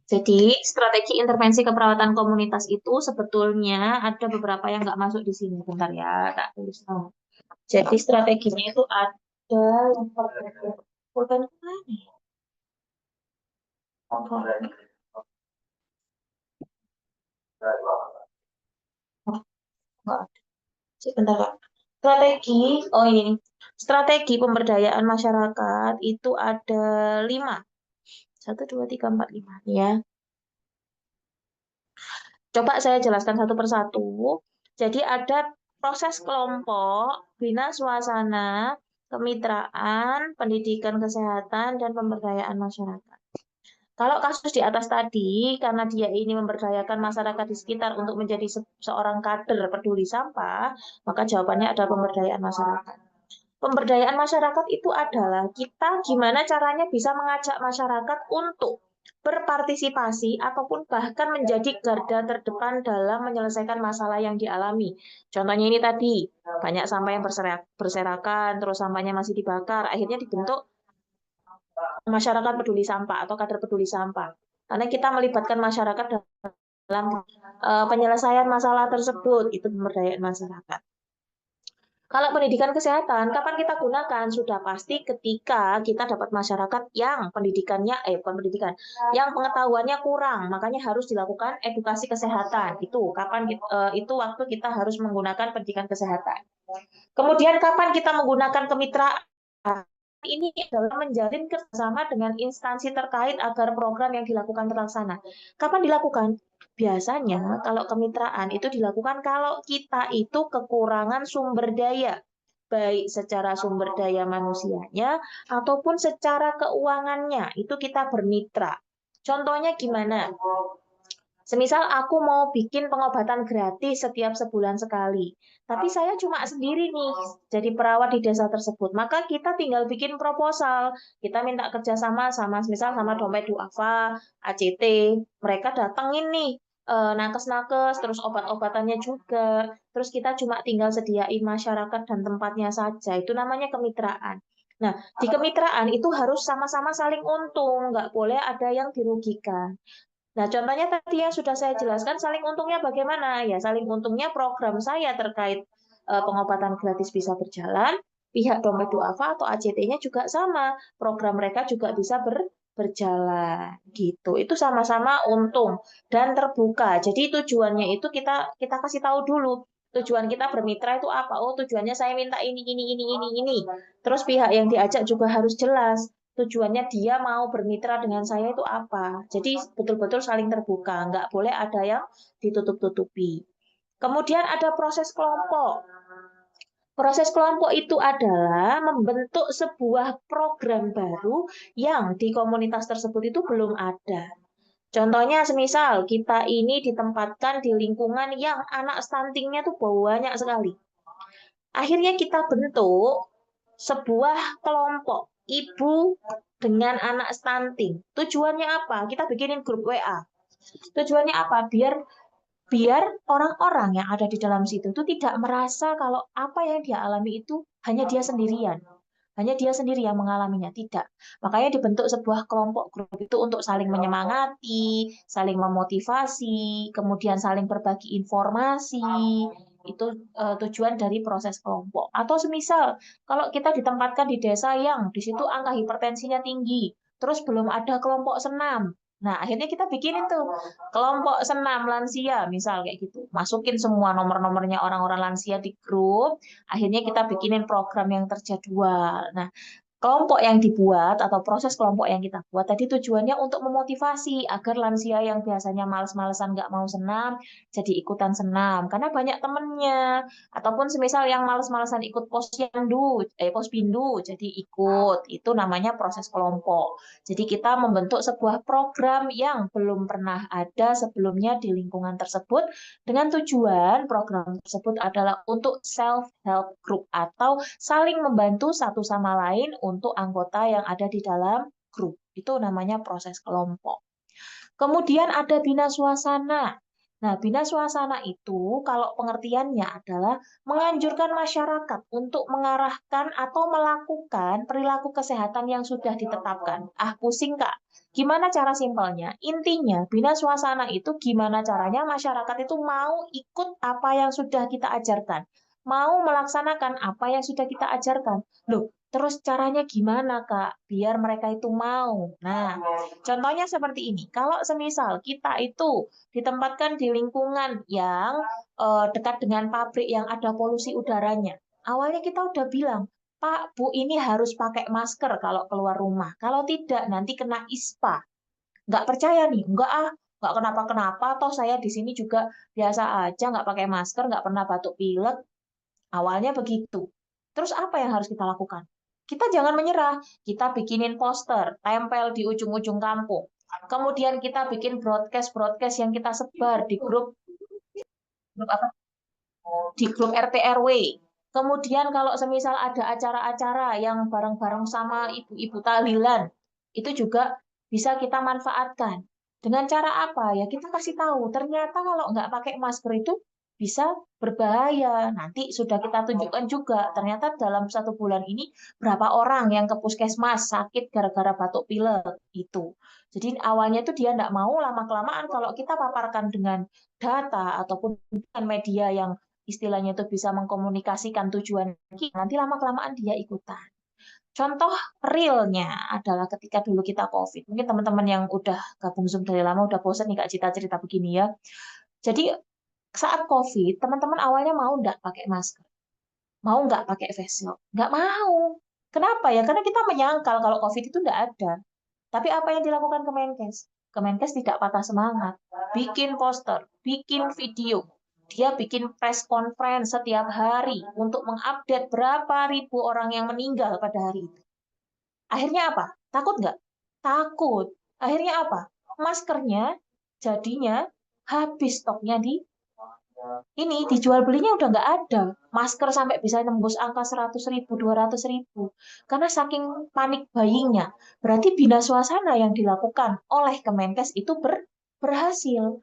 Jadi, strategi intervensi keperawatan komunitas itu sebetulnya ada beberapa yang nggak masuk di sini. Bentar ya, tak tulis tahu. Jadi, strateginya itu ada yang pulpen mana ya? Oh, nggak ada. Sebentar, Kak. Strategi, oh ini. Strategi pemberdayaan masyarakat itu ada 5. 1, 2, 3, 4, 5. Ya. Coba saya jelaskan satu persatu. Jadi ada proses kelompok, bina suasana, kemitraan, pendidikan kesehatan, dan pemberdayaan masyarakat. Kalau kasus di atas tadi, karena dia ini memberdayakan masyarakat di sekitar untuk menjadi seorang kader peduli sampah, maka jawabannya adalah pemberdayaan masyarakat. Pemberdayaan masyarakat itu adalah kita gimana caranya bisa mengajak masyarakat untuk berpartisipasi ataupun bahkan menjadi garda terdepan dalam menyelesaikan masalah yang dialami. Contohnya ini tadi, banyak sampah yang berserakan, terus sampahnya masih dibakar, akhirnya dibentuk masyarakat peduli sampah atau kader peduli sampah. Karena kita melibatkan masyarakat dalam penyelesaian masalah tersebut, itu pemberdayaan masyarakat. Kalau pendidikan kesehatan, kapan kita gunakan? Sudah pasti ketika kita dapat masyarakat yang pendidikannya, bukan pendidikan, yang pengetahuannya kurang, makanya harus dilakukan edukasi kesehatan. Itu kapan itu waktu kita harus menggunakan pendidikan kesehatan. Kemudian kapan kita menggunakan kemitraan? Ini adalah menjalin kerjasama dengan instansi terkait agar program yang dilakukan terlaksana. Kapan dilakukan? Biasanya kalau kemitraan itu dilakukan kalau kita itu kekurangan sumber daya, baik secara sumber daya manusianya ataupun secara keuangannya, itu kita bermitra. Contohnya gimana? Semisal aku mau bikin pengobatan gratis setiap sebulan sekali, tapi saya cuma sendiri nih jadi perawat di desa tersebut, maka kita tinggal bikin proposal, kita minta kerjasama misal sama Dompet Duafa, ACT, mereka datengin nih nakes-nakes, terus obat-obatannya juga, terus kita cuma tinggal sediain masyarakat dan tempatnya saja, itu namanya kemitraan. Nah, di kemitraan itu harus sama-sama saling untung, nggak boleh ada yang dirugikan. Nah, contohnya tadi yang sudah saya jelaskan, saling untungnya bagaimana? Ya, saling untungnya program saya terkait pengobatan gratis bisa berjalan, pihak Dompet Duafa atau ACT-nya juga sama, program mereka juga bisa berjalan gitu. Itu sama-sama untung dan terbuka. Jadi tujuannya itu kita kasih tahu dulu. Tujuan kita bermitra itu apa? Oh, tujuannya saya minta ini. Terus pihak yang diajak juga harus jelas. Tujuannya dia mau bermitra dengan saya itu apa. Jadi betul-betul saling terbuka, nggak boleh ada yang ditutup-tutupi. Kemudian ada proses kelompok. Proses kelompok itu adalah membentuk sebuah program baru yang di komunitas tersebut itu belum ada. Contohnya semisal kita ini ditempatkan di lingkungan yang anak stuntingnya tuh banyak sekali. Akhirnya kita bentuk sebuah kelompok ibu dengan anak stunting. Tujuannya apa? Kita bikinin grup WA. Tujuannya apa? Biar orang-orang yang ada di dalam situ itu tidak merasa kalau apa yang dia alami itu hanya dia sendirian. Hanya dia sendiri yang mengalaminya, tidak. Makanya dibentuk sebuah kelompok grup itu untuk saling menyemangati, saling memotivasi, kemudian saling berbagi informasi. Itu tujuan dari proses kelompok. Atau semisal, kalau kita ditempatkan di desa yang di situ angka hipertensinya tinggi, terus belum ada kelompok senam. Nah, akhirnya kita bikinin tuh kelompok senam lansia, misal kayak gitu. Masukin semua nomor-nomornya orang-orang lansia di grup, akhirnya kita bikinin program yang terjadwal. Nah, kelompok yang dibuat atau proses kelompok yang kita buat tadi tujuannya untuk memotivasi agar lansia yang biasanya males-malesan nggak mau senam jadi ikutan senam karena banyak temennya, ataupun semisal yang males-malesan ikut posbindu jadi ikut. Itu namanya proses kelompok. Jadi kita membentuk sebuah program yang belum pernah ada sebelumnya di lingkungan tersebut dengan tujuan program tersebut adalah untuk self-help group atau saling membantu satu sama lain untuk anggota yang ada di dalam grup. Itu namanya proses kelompok. Kemudian ada bina suasana. Nah, bina suasana itu kalau pengertiannya adalah menganjurkan masyarakat untuk mengarahkan atau melakukan perilaku kesehatan yang sudah ditetapkan. Ah, pusing Kak. Gimana cara simpelnya? Intinya, bina suasana itu gimana caranya masyarakat itu mau ikut apa yang sudah kita ajarkan. Mau melaksanakan apa yang sudah kita ajarkan. Loh, terus caranya gimana Kak? Biar mereka itu mau. Nah, contohnya seperti ini. Kalau semisal kita itu ditempatkan di lingkungan yang dekat dengan pabrik yang ada polusi udaranya. Awalnya kita udah bilang, Pak, Bu, ini harus pakai masker kalau keluar rumah. Kalau tidak, nanti kena ISPA. Nggak percaya nih, nggak kenapa-kenapa. Toh saya di sini juga biasa aja, nggak pakai masker, nggak pernah batuk pilek. Awalnya begitu. Terus apa yang harus kita lakukan? Kita jangan menyerah. Kita bikinin poster, tempel di ujung-ujung kampung. Kemudian kita bikin broadcast yang kita sebar di grup apa? Di grup RT RW. Kemudian kalau semisal ada acara-acara yang bareng-bareng sama ibu-ibu tahlilan, itu juga bisa kita manfaatkan. Dengan cara apa? Ya kita kasih tahu, ternyata kalau nggak pakai masker itu bisa berbahaya. Nanti sudah kita tunjukkan juga, ternyata dalam 1 bulan ini berapa orang yang ke puskesmas sakit gara-gara batuk pilek itu. Jadi awalnya itu dia nggak mau, lama-kelamaan kalau kita paparkan dengan data ataupun dengan media yang istilahnya itu bisa mengkomunikasikan tujuan kita, nanti lama-kelamaan dia ikutan. Contoh realnya adalah ketika dulu kita COVID. Mungkin teman-teman yang udah gabung Zoom dari lama udah bosan nih Kak cerita-cerita begini ya. Jadi saat COVID, teman-teman awalnya mau nggak pakai masker? Mau nggak pakai face shield? Nggak mau. Kenapa ya? Karena kita menyangkal kalau COVID itu nggak ada. Tapi apa yang dilakukan Kemenkes? Kemenkes tidak patah semangat. Bikin poster, bikin video. Dia bikin press conference setiap hari untuk mengupdate berapa ribu orang yang meninggal pada hari itu. Akhirnya apa? Takut nggak? Takut. Akhirnya apa? Maskernya jadinya habis stoknya di ini dijual belinya udah nggak ada. Masker sampai bisa nembus angka 100.000, 200.000. Karena saking panik buyingnya. Berarti bina suasana yang dilakukan oleh Kemenkes itu berhasil.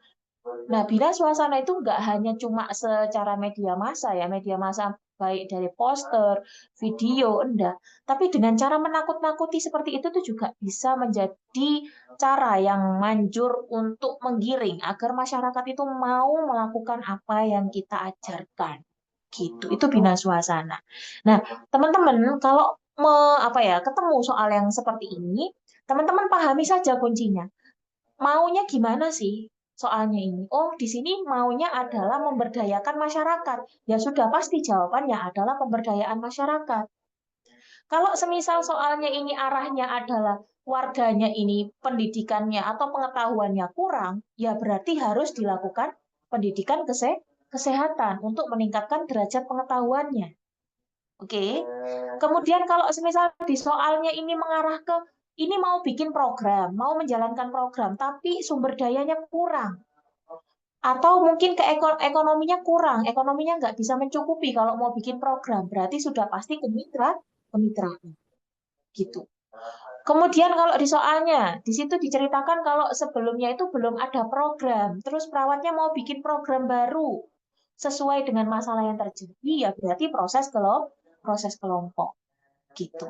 Nah, bina suasana itu nggak hanya cuma secara media massa ya, media massa baik dari poster, video, enggak. Tapi dengan cara menakut-nakuti seperti itu tuh juga bisa menjadi cara yang manjur untuk menggiring agar masyarakat itu mau melakukan apa yang kita ajarkan. Gitu. Itu bina suasana. Nah, teman-teman kalau ketemu soal yang seperti ini, teman-teman pahami saja kuncinya. Maunya gimana sih? Soalnya ini, oh di sini maunya adalah memberdayakan masyarakat. Ya sudah pasti jawabannya adalah pemberdayaan masyarakat. Kalau semisal soalnya ini arahnya adalah warganya ini pendidikannya atau pengetahuannya kurang, ya berarti harus dilakukan pendidikan kesehatan untuk meningkatkan derajat pengetahuannya. Oke. Kemudian kalau semisal di soalnya ini mengarah ke ini mau bikin program, mau menjalankan program, tapi sumber dayanya kurang. Atau mungkin ekonominya kurang, ekonominya nggak bisa mencukupi kalau mau bikin program. Berarti sudah pasti kemitraan. Gitu. Kemudian kalau di soalnya, di situ diceritakan kalau sebelumnya itu belum ada program, terus perawatnya mau bikin program baru sesuai dengan masalah yang terjadi, ya berarti proses kelompok. Gitu.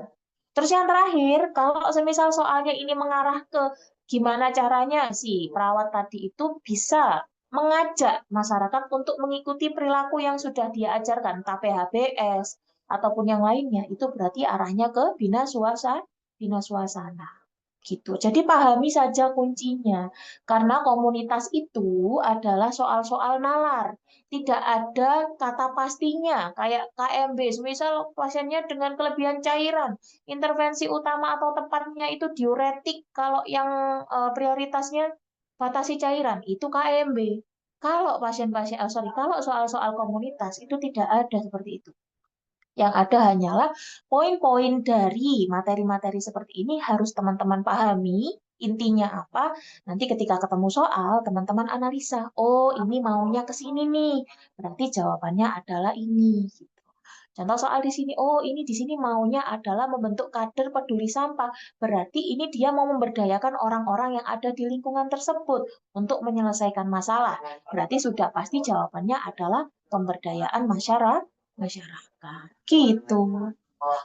Terus yang terakhir, kalau semisal soalnya ini mengarah ke gimana caranya si perawat tadi itu bisa mengajak masyarakat untuk mengikuti perilaku yang sudah dia ajarkan, entah PHBS ataupun yang lainnya, itu berarti arahnya ke bina suasana. Gitu. Jadi pahami saja kuncinya. Karena komunitas itu adalah soal-soal nalar. Tidak ada kata pastinya. Kayak KMB, misal pasiennya dengan kelebihan cairan. Intervensi utama atau tepatnya itu diuretik. Kalau yang prioritasnya batasi cairan, itu KMB. Kalau kalau soal-soal komunitas itu tidak ada seperti itu. Yang ada hanyalah poin-poin dari materi-materi seperti ini harus teman-teman pahami intinya apa. Nanti ketika ketemu soal, teman-teman analisa. Oh, ini maunya ke sini nih. Berarti jawabannya adalah ini. Gitu. Contoh soal di sini, oh ini di sini maunya adalah membentuk kader peduli sampah. Berarti ini dia mau memberdayakan orang-orang yang ada di lingkungan tersebut untuk menyelesaikan masalah. Berarti sudah pasti jawabannya adalah pemberdayaan masyarakat. Gitu.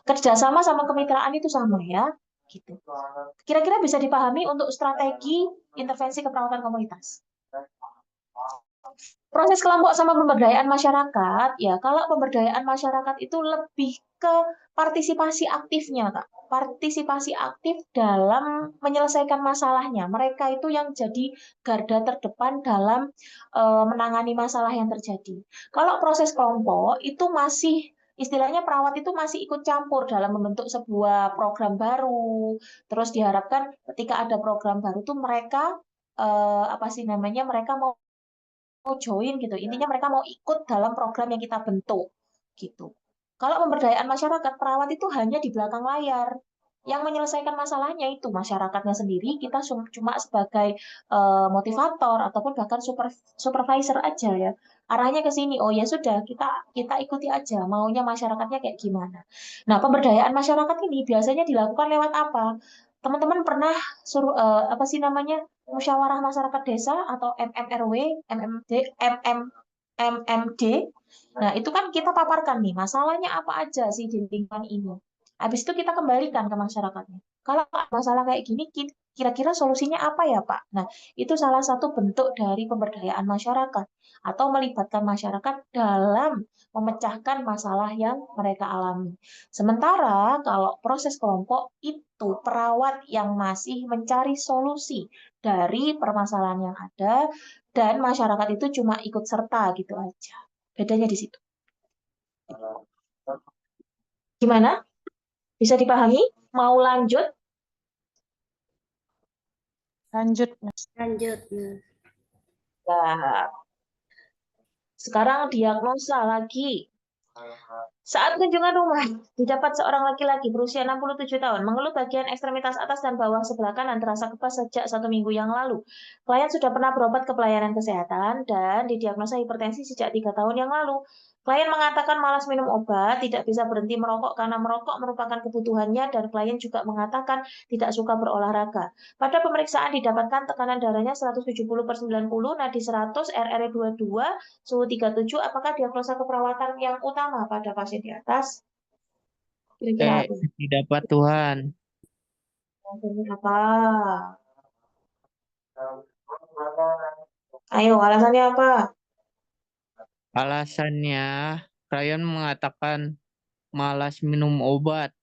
Kerjasama sama kemitraan itu sama ya. Gitu. Kira-kira bisa dipahami untuk strategi intervensi keperawatan komunitas. Proses kelompok sama pemberdayaan masyarakat, ya kalau pemberdayaan masyarakat itu lebih ke partisipasi aktifnya, Kak. Partisipasi aktif dalam menyelesaikan masalahnya. Mereka itu yang jadi garda terdepan dalam menangani masalah yang terjadi. Kalau proses kelompok itu masih istilahnya perawat itu masih ikut campur dalam membentuk sebuah program baru. Terus diharapkan ketika ada program baru itu mereka apa sih namanya mereka mau join gitu. Intinya mereka mau ikut dalam program yang kita bentuk gitu. Kalau pemberdayaan masyarakat, perawat itu hanya di belakang layar. Yang menyelesaikan masalahnya itu masyarakatnya sendiri, kita cuma sebagai motivator ataupun bahkan supervisor aja ya. Arahnya ke sini. Oh ya sudah, kita ikuti aja maunya masyarakatnya kayak gimana. Nah, pemberdayaan masyarakat ini biasanya dilakukan lewat apa? Teman-teman pernah suruh apa sih namanya? Musyawarah Masyarakat Desa atau MMRW, MMD. Nah, itu kan kita paparkan nih, masalahnya apa aja sih di lingkungan ini. Habis itu kita kembalikan ke masyarakatnya. Kalau masalah kayak gini, kira-kira solusinya apa ya, Pak? Nah, itu salah satu bentuk dari pemberdayaan masyarakat atau melibatkan masyarakat dalam memecahkan masalah yang mereka alami. Sementara kalau proses kelompok itu perawat yang masih mencari solusi dari permasalahan yang ada dan masyarakat itu cuma ikut serta gitu aja. Bedanya di situ. Gimana? Bisa dipahami? Mau lanjut? Lanjut. Lanjut. Nah, sekarang diagnosa lagi. Saat kunjungan rumah, didapat seorang laki-laki berusia 67 tahun, mengeluh bagian ekstremitas atas dan bawah sebelah kanan terasa kebas sejak 1 minggu yang lalu. Klien sudah pernah berobat ke pelayanan kesehatan dan didiagnosa hipertensi sejak 3 tahun yang lalu. Klien mengatakan malas minum obat, tidak bisa berhenti merokok karena merokok merupakan kebutuhannya, dan klien juga mengatakan tidak suka berolahraga. Pada pemeriksaan didapatkan tekanan darahnya 170/90, nadi 100, RR 22, suhu 37. Apakah diagnosa keperawatan yang utama pada pasien di atas? Kira-kira apa? Tidak Tuhan. Alasannya apa? Ayo, alasannya apa? Alasannya, klien mengatakan malas minum obat.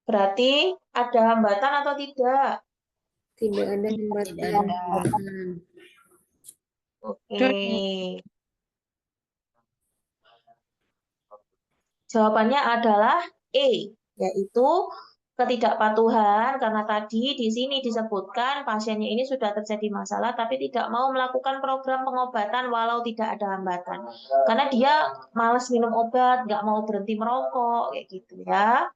Berarti ada hambatan atau tidak? Tidak ada hambatan. Oke. Jawabannya adalah E, yaitu ketidakpatuhan, karena tadi di sini disebutkan pasiennya ini sudah terjadi masalah tapi tidak mau melakukan program pengobatan walau tidak ada hambatan. Karena dia malas minum obat, nggak mau berhenti merokok, kayak gitu ya.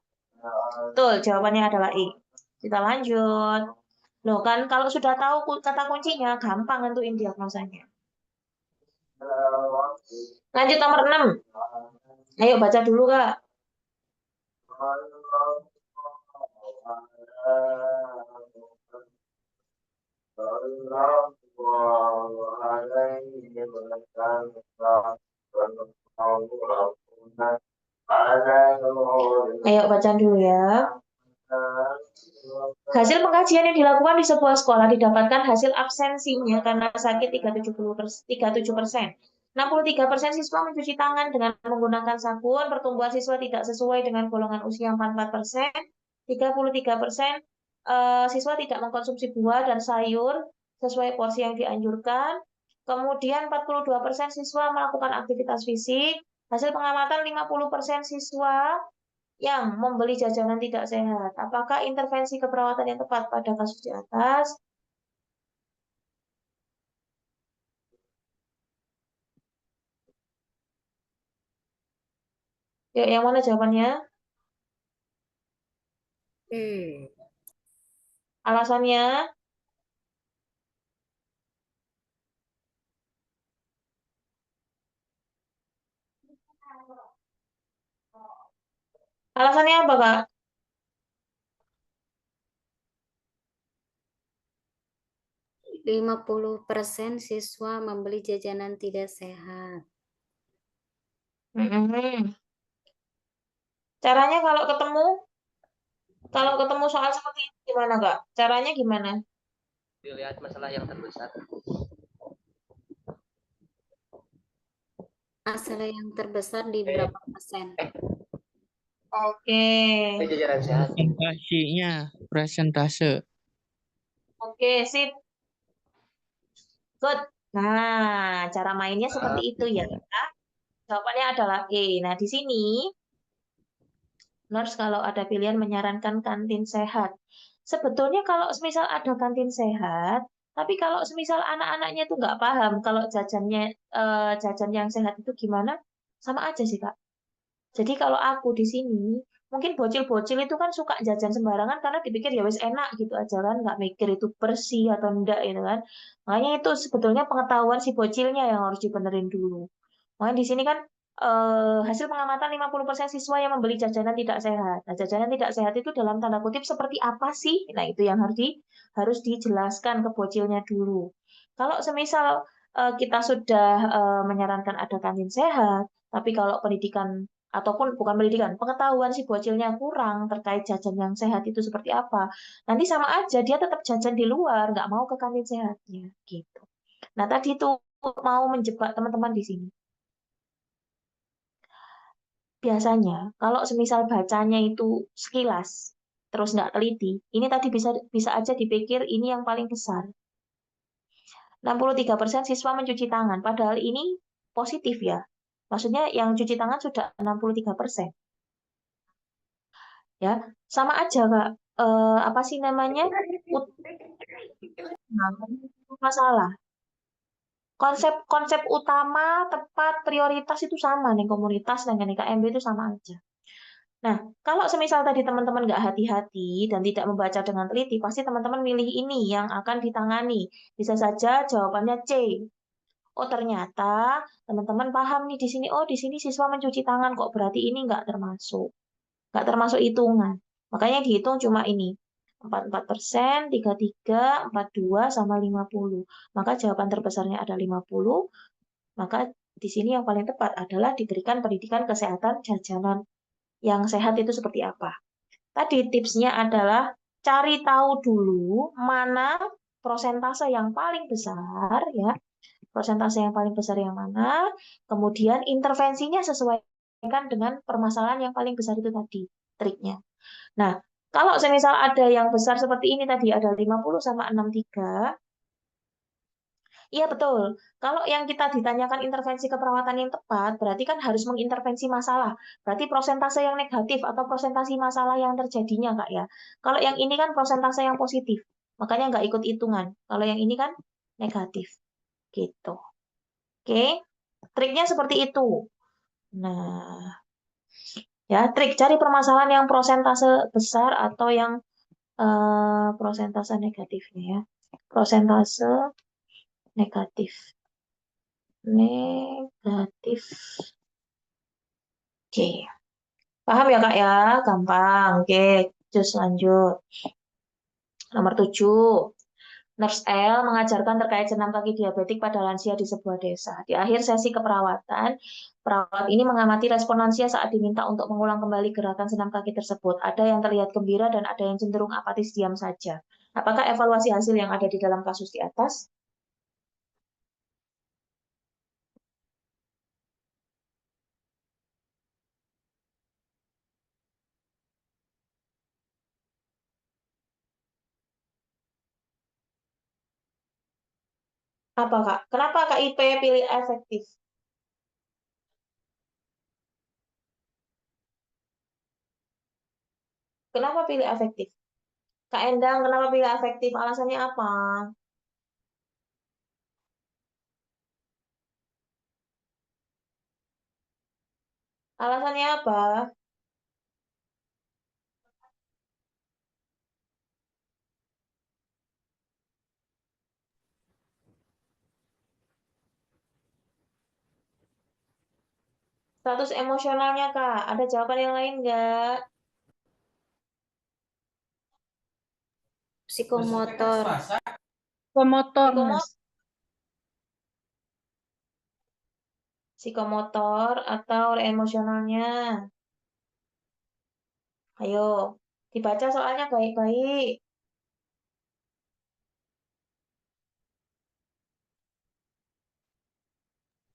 Betul, jawabannya adalah E. Kita lanjut. Loh kan kalau sudah tahu kata kuncinya, gampang nentuin diagnosanya. Lanjut nomor 6. Ayo baca dulu, Kak. Ayo baca dulu ya. Hasil pengkajian yang dilakukan di sebuah sekolah didapatkan hasil absensinya karena sakit 37%. 63% siswa mencuci tangan dengan menggunakan sabun, pertumbuhan siswa tidak sesuai dengan golongan usia 44%, 33% siswa tidak mengkonsumsi buah dan sayur sesuai porsi yang dianjurkan, kemudian 42% siswa melakukan aktivitas fisik, hasil pengamatan 50% siswa yang membeli jajanan tidak sehat. Apakah intervensi keperawatan yang tepat pada kasus di atas? Yuk, yang mana jawabannya? Alasannya? Alasannya apa, Kak? 50% siswa membeli jajanan tidak sehat. Mm-mm. Caranya kalau ketemu soal seperti itu gimana, Kak? Caranya gimana? Dilihat masalah yang terbesar. Masalah yang terbesar di berapa persen? Oke. Jajaran sehat. Presentasinya, presentase. Oke, sip. Good. Nah, cara mainnya seperti itu ya. Jawabannya adalah E. Nah, di sini Nurse kalau ada pilihan menyarankan kantin sehat. Sebetulnya kalau semisal ada kantin sehat, tapi kalau semisal anak-anaknya itu nggak paham kalau jajan yang sehat itu gimana, sama aja sih, Kak. Jadi kalau aku di sini, mungkin bocil-bocil itu kan suka jajan sembarangan karena dipikir ya wis enak gitu aja kan, nggak mikir itu bersih atau enggak gitu kan. Makanya itu sebetulnya pengetahuan si bocilnya yang harus dibenerin dulu. Makanya di sini kan hasil pengamatan 50% siswa yang membeli jajanan tidak sehat. Nah, jajanan tidak sehat itu dalam tanda kutip seperti apa sih? Nah, itu yang harus dijelaskan ke bocilnya dulu. Kalau semisal kita sudah menyarankan ada kantin sehat, tapi kalau pendidikan ataupun bukan pendidikan, pengetahuan si bocilnya kurang terkait jajan yang sehat itu seperti apa, nanti sama aja dia tetap jajan di luar, nggak mau ke kantin sehatnya, gitu. Nah, tadi itu mau menjebak teman-teman di sini. Biasanya, kalau semisal bacanya itu sekilas, terus nggak teliti, ini tadi bisa bisa aja dipikir ini yang paling besar. 63% siswa mencuci tangan, padahal ini positif ya. Maksudnya yang cuci tangan sudah 63%. Ya, sama aja, Kak. Apa sih namanya? Masalah. Konsep utama, tepat, prioritas itu sama nih, komunitas dengan KMB itu sama aja. Nah, kalau semisal tadi teman-teman nggak hati-hati dan tidak membaca dengan teliti, pasti teman-teman milih ini yang akan ditangani. Bisa saja jawabannya C. Oh, ternyata teman-teman paham nih di sini. Oh, di sini siswa mencuci tangan kok, berarti ini nggak termasuk. Nggak termasuk hitungan. Makanya dihitung cuma ini. 44%, 33, 42, sama 50. Maka jawaban terbesarnya ada 50. Maka di sini yang paling tepat adalah diberikan pendidikan kesehatan jajanan yang sehat itu seperti apa. Tadi tipsnya adalah cari tahu dulu mana prosentase yang paling besar ya. Prosentase yang paling besar yang mana, kemudian intervensinya sesuaikan dengan permasalahan yang paling besar itu tadi, triknya. Nah, kalau semisal ada yang besar seperti ini tadi ada 50 sama 63, iya betul. Kalau yang kita ditanyakan intervensi keperawatan yang tepat, berarti kan harus mengintervensi masalah. Berarti prosentase yang negatif atau prosentasi masalah yang terjadinya, Kak ya. Kalau yang ini kan prosentase yang positif, makanya nggak ikut hitungan. Kalau yang ini kan negatif, gitu. Oke, triknya seperti itu. Nah, ya trik cari permasalahan yang prosentase besar atau yang prosentase negatifnya ya. Prosentase negatif. Negatif. Oke. Paham ya, Kak ya? Gampang. Oke, terus lanjut. Nomor 7. Nurse L mengajarkan terkait senam kaki diabetik pada lansia di sebuah desa. Di akhir sesi keperawatan, perawat ini mengamati respon lansia saat diminta untuk mengulang kembali gerakan senam kaki tersebut. Ada yang terlihat gembira dan ada yang cenderung apatis diam saja. Apakah evaluasi hasil yang ada di dalam kasus di atas? Apa, Kak? Kenapa KIP pilih efektif? Kenapa pilih efektif? Kak Endang, kenapa pilih efektif? Alasannya apa? Alasannya apa? Status emosionalnya, Kak. Ada jawaban yang lain nggak? Psikomotor. Pemotor, Psikomotor, Mas. psikomotor atau emosionalnya? Ayo, dibaca soalnya baik-baik.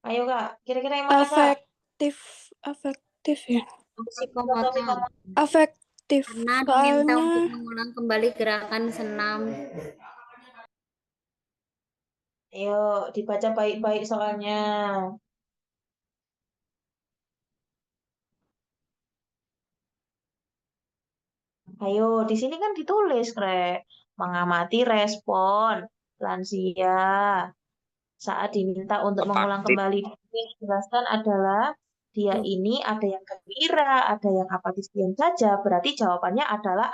Ayo, Kak. Kira-kira yang mana, Kak? Afektif ya. Psikomotor. Afektif. Karena diminta Soalnya untuk mengulang kembali gerakan senam. Ayo, dibaca baik-baik soalnya. Ayo, di sini kan ditulis, Krek. Mengamati respon lansia saat diminta untuk mengulang Apaktif. kembali. Yang dijelaskan adalah dia ini ada yang gembira, ada yang apatis diam saja. Berarti jawabannya adalah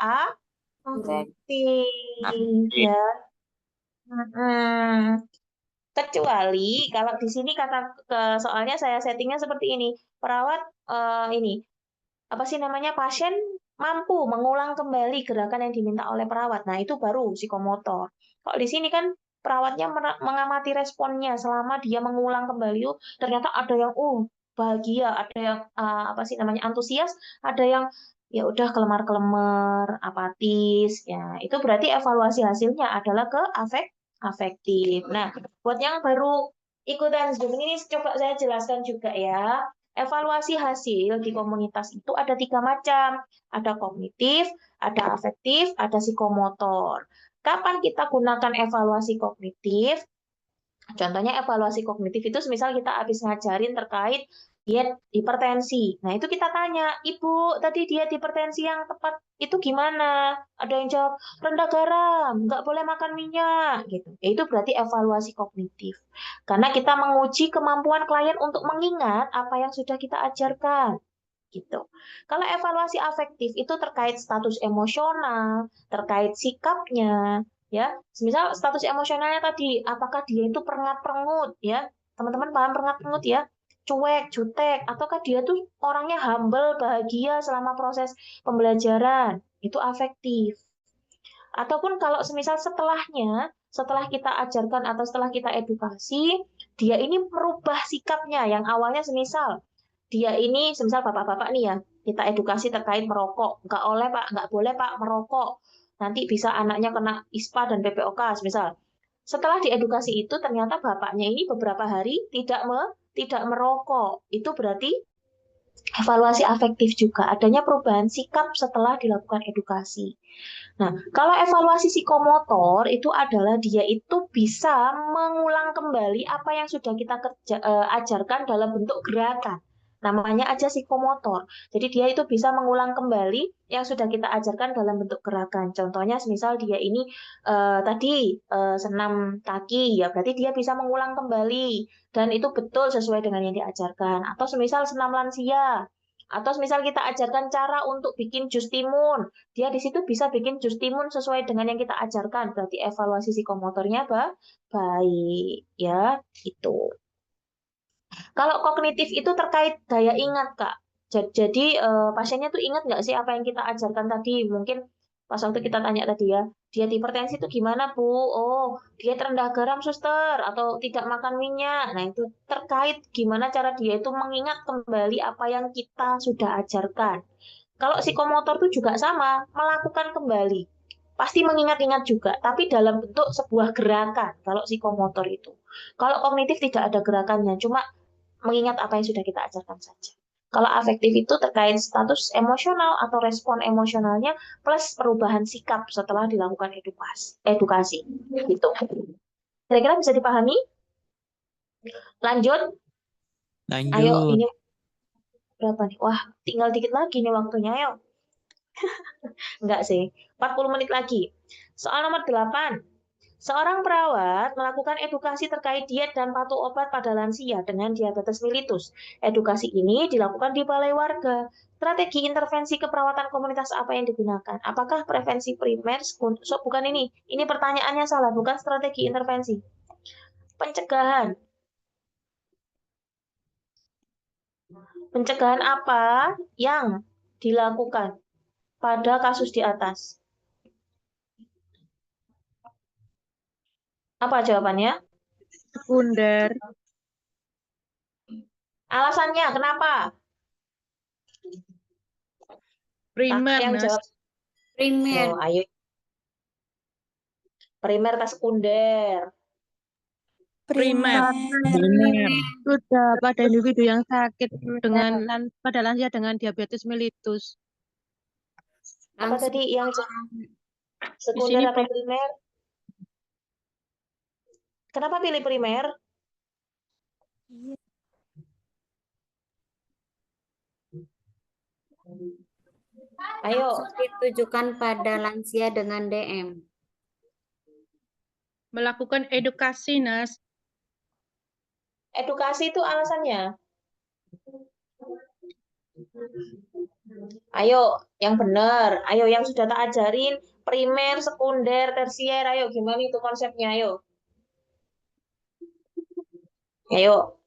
afektif, ya. Mm-mm. Kecuali kalau di sini soalnya saya settingnya seperti ini. Perawat ini apa sih namanya, pasien mampu mengulang kembali gerakan yang diminta oleh perawat. Nah, itu baru psikomotor. Kalau di sini kan perawatnya mengamati responnya selama dia mengulang kembali. Ternyata ada yang bahagia, ada yang apa sih namanya, antusias, ada yang ya udah kelemar-kelemar, apatis. Ya, itu berarti evaluasi hasilnya adalah ke afektif. Nah, buat yang baru ikutan Zoom ini coba saya jelaskan juga ya. Evaluasi hasil di komunitas itu ada 3 macam. Ada kognitif, ada afektif, ada psikomotor. Kapan kita gunakan evaluasi kognitif? Contohnya evaluasi kognitif itu misal kita habis ngajarin terkait diet hipertensi. Nah, itu kita tanya, Ibu, tadi diet hipertensi yang tepat itu gimana? Ada yang jawab, rendah garam, nggak boleh makan minyak. Gitu. Ya, itu berarti evaluasi kognitif. Karena kita menguji kemampuan klien untuk mengingat apa yang sudah kita ajarkan. Gitu. Kalau evaluasi afektif itu terkait status emosional, terkait sikapnya, ya. Misal status emosionalnya tadi, apakah dia itu perengat-perengut, ya. Teman-teman paham perengat-perengut ya? Cuek, jutek, ataukah dia tuh orangnya humble, bahagia selama proses pembelajaran. Itu afektif. Ataupun kalau semisal setelahnya, setelah kita ajarkan atau setelah kita edukasi, dia ini merubah sikapnya yang awalnya semisal dia ini semisal bapak-bapak nih ya, kita edukasi terkait merokok, nggak boleh Pak merokok, nanti bisa anaknya kena ISPA dan PPOK semisal. Setelah diedukasi itu ternyata bapaknya ini beberapa hari tidak merokok, itu berarti evaluasi afektif juga, adanya perubahan sikap setelah dilakukan edukasi. Nah, kalau evaluasi psikomotor itu adalah dia itu bisa mengulang kembali apa yang sudah kita ajarkan dalam bentuk gerakan. Namanya aja psikomotor. Jadi dia itu bisa mengulang kembali yang sudah kita ajarkan dalam bentuk gerakan. Contohnya, misal dia ini tadi senam kaki, ya berarti dia bisa mengulang kembali dan itu betul sesuai dengan yang diajarkan. Atau semisal senam lansia, atau misal kita ajarkan cara untuk bikin jus timun, dia di situ bisa bikin jus timun sesuai dengan yang kita ajarkan. Berarti evaluasi psikomotornya baik, ya, itu. Kalau kognitif itu terkait daya ingat, Kak. Jadi pasiennya tuh ingat nggak sih apa yang kita ajarkan tadi? Mungkin pas waktu kita tanya tadi ya, diet hipertensi itu gimana, Bu? Oh, diet rendah garam, suster, atau tidak makan minyak. Nah, itu terkait gimana cara dia itu mengingat kembali apa yang kita sudah ajarkan. Kalau psikomotor itu juga sama, melakukan kembali. Pasti mengingat-ingat juga, tapi dalam bentuk sebuah gerakan kalau psikomotor itu. Kalau kognitif tidak ada gerakannya, cuma mengingat apa yang sudah kita ajarkan saja. Kalau afektif itu terkait status emosional atau respon emosionalnya plus perubahan sikap setelah dilakukan edukasi. Gitu. Kira-kira bisa dipahami? Lanjut. Ayo, ini berapa nih? Wah, tinggal dikit lagi nih waktunya, ayo. Enggak sih, 40 menit lagi. Soal nomor 8. Seorang perawat melakukan edukasi terkait diet dan patuh obat pada lansia dengan diabetes mellitus. Edukasi ini dilakukan di balai warga. Strategi intervensi keperawatan komunitas apa yang digunakan? Apakah prevensi primer? Bukan ini. Ini pertanyaannya salah, bukan strategi intervensi. Pencegahan. Pencegahan apa yang dilakukan pada kasus di atas? Apa jawabannya? Sekunder. Alasannya kenapa? Primer, Yang Nas. jawab. Primer. Oh, ayo. Primer atau sekunder? Primer. Sudah pada individu yang sakit pada lansia dengan diabetes mellitus. Apa Langsung tadi yang sekunder sini atau primer? Kenapa pilih primer? Ayo, ditujukan pada lansia dengan DM. Melakukan edukasi, Nas. edukasi itu alasannya. Ayo, yang benar. Ayo, yang sudah tak ajarin. Primer, sekunder, tersier. Ayo, gimana itu konsepnya? Ayo. Ayo.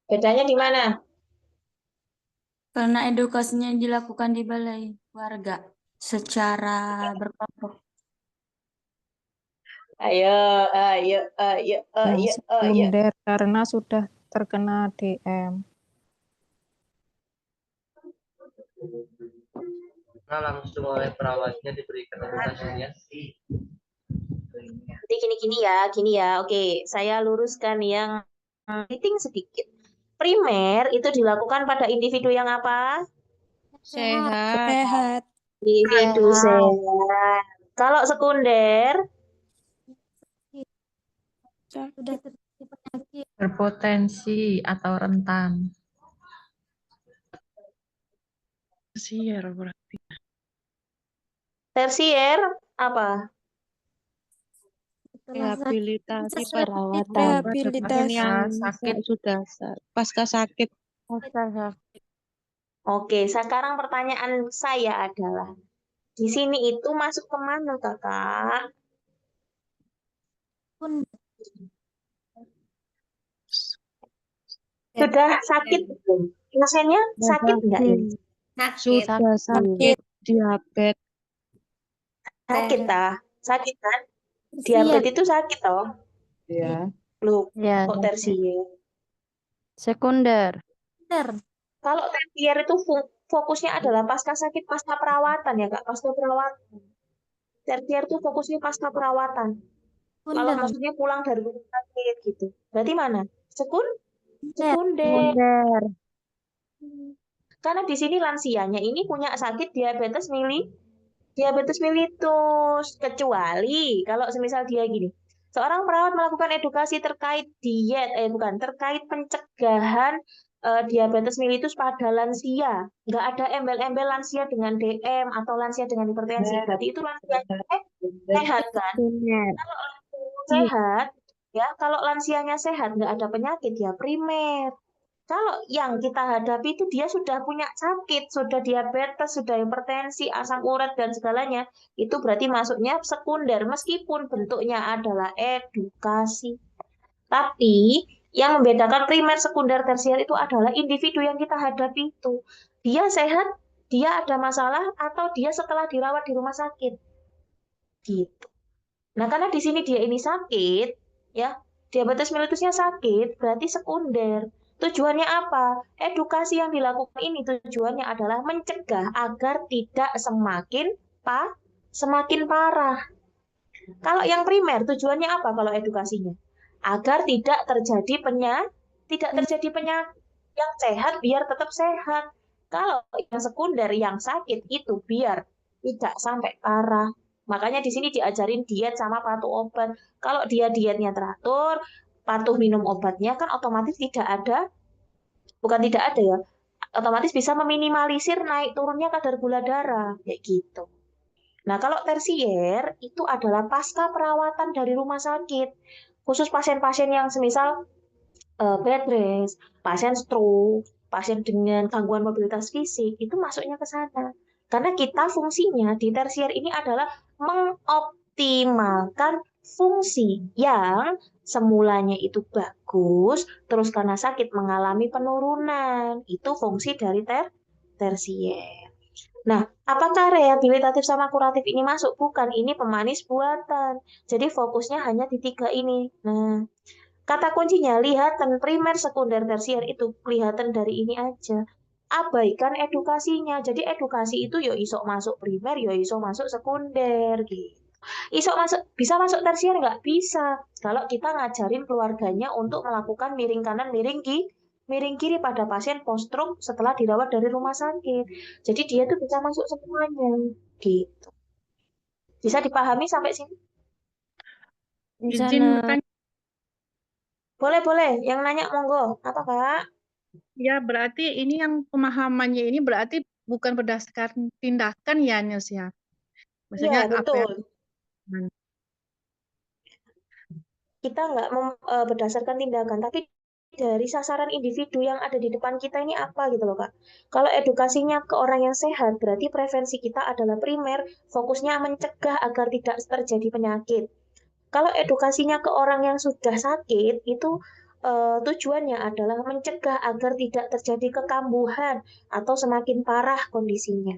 Bedanya di mana? Karena edukasinya dilakukan di balai warga secara berkelompok. Ayo, ayo, ayo, ayo, ayo. Sekunder karena sudah terkena DM. Langsung oleh perawatnya diberikan edukasinya. Jadi gini ya. Oke, saya luruskan yang meeting sedikit. Primer itu dilakukan pada individu yang apa? Sehat. Individu sehat. Kalau sekunder, Sudah terjadi penyakit. Berpotensi atau rentan. Tersier berarti. tersier apa? Rehabilitasi Rehabilitasi. sakit sudah pasca sakit. Oke, sekarang pertanyaan saya adalah, di sini itu masuk kemana, Kakak? Sudah sakit belum? Pasiennya sakit enggak ini? Sakit. Sudah sakit diabetes. Sakit sakit kan? Diabetes itu sakit toh? Ya. Loh, Ya, kok tersier? sekunder. Kalau tersier itu fokusnya adalah pasca sakit, pasca perawatan ya Kak, pasca perawatan. Tersier itu fokusnya pasca perawatan. Kalau maksudnya pulang dari rumah sakit gitu. Berarti mana? Sekunder. Karena di sini lansianya ini punya sakit diabetes mellitus. Kecuali kalau semisal dia gini. Seorang perawat melakukan edukasi terkait terkait pencegahan diabetes mellitus pada lansia. Nggak ada embel-embel lansia dengan DM atau lansia dengan hipertensi. Berarti itu lansia sehat kan? Kalau sehat, ya kalau lansianya sehat nggak ada penyakit ya primer. Kalau yang kita hadapi itu dia sudah punya sakit, sudah diabetes, sudah hipertensi, asam urat dan segalanya, itu berarti masuknya sekunder meskipun bentuknya adalah edukasi. Tapi yang membedakan primer, sekunder, tersier itu adalah individu yang kita hadapi itu. Dia sehat, dia ada masalah, atau dia setelah dirawat di rumah sakit. Gitu. Nah, karena di sini dia ini sakit, ya, diabetes mellitusnya sakit, berarti sekunder. Tujuannya apa? Edukasi yang dilakukan ini tujuannya adalah mencegah agar tidak semakin parah. Kalau yang primer tujuannya apa kalau edukasinya? Agar tidak terjadi penyakit. Yang sehat biar tetap sehat. Kalau yang sekunder, yang sakit itu biar tidak sampai parah. Makanya di sini diajarin diet sama patuh obat. Kalau dia dietnya teratur, patuh minum obatnya kan otomatis otomatis bisa meminimalisir naik turunnya kadar gula darah, kayak gitu. Nah, kalau tersier itu adalah pasca perawatan dari rumah sakit. Khusus pasien-pasien yang semisal bed rest, pasien stroke, pasien dengan gangguan mobilitas fisik, itu masuknya ke sana. Karena kita fungsinya di tersier ini adalah mengoptimalkan fungsi yang semulanya itu bagus, terus karena sakit mengalami penurunan. Itu fungsi dari tersier. Nah, apakah rehabilitatif sama kuratif ini masuk? Bukan, ini pemanis buatan. Jadi fokusnya hanya di 3 ini. Nah, kata kuncinya lihatan primer, sekunder, tersier itu kelihatan dari ini aja. Abaikan edukasinya. Jadi edukasi itu yo iso masuk primer, yo iso masuk sekunder gitu. Iso bisa masuk tersier nggak bisa. Kalau kita ngajarin keluarganya untuk melakukan miring kanan, miring kiri pada pasien post stroke setelah dirawat dari rumah sakit. Jadi dia tuh bisa masuk semuanya gitu. Bisa dipahami sampai sini? Izin bertanya. Boleh. Yang nanya monggo. Apa, Kak? Ya, berarti ini yang pemahamannya ini berarti bukan berdasarkan tindakan ya, Nils ya. Maksudnya Iya, apa yang betul. Kita nggak berdasarkan tindakan, tapi dari sasaran individu yang ada di depan kita ini apa gitu loh, Kak. Kalau edukasinya ke orang yang sehat, berarti prevensi kita adalah primer, fokusnya mencegah agar tidak terjadi penyakit. Kalau edukasinya ke orang yang sudah sakit, itu tujuannya adalah mencegah agar tidak terjadi kekambuhan atau semakin parah kondisinya.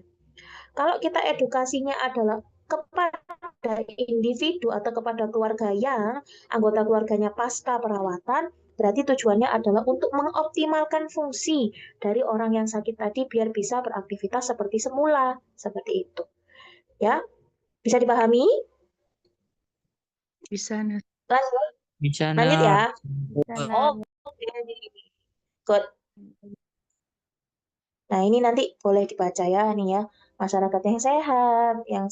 Kalau kita edukasinya adalah kepada individu atau kepada keluarga yang anggota keluarganya pasca perawatan, berarti tujuannya adalah untuk mengoptimalkan fungsi dari orang yang sakit tadi biar bisa beraktivitas seperti semula, seperti itu. Ya, bisa dipahami? bisa, Nils? Lanjut, Bisa, lanjut ya. Nars. Oke, good. Nah, ini nanti boleh dibaca ya nih ya. Masyarakat yang sehat, yang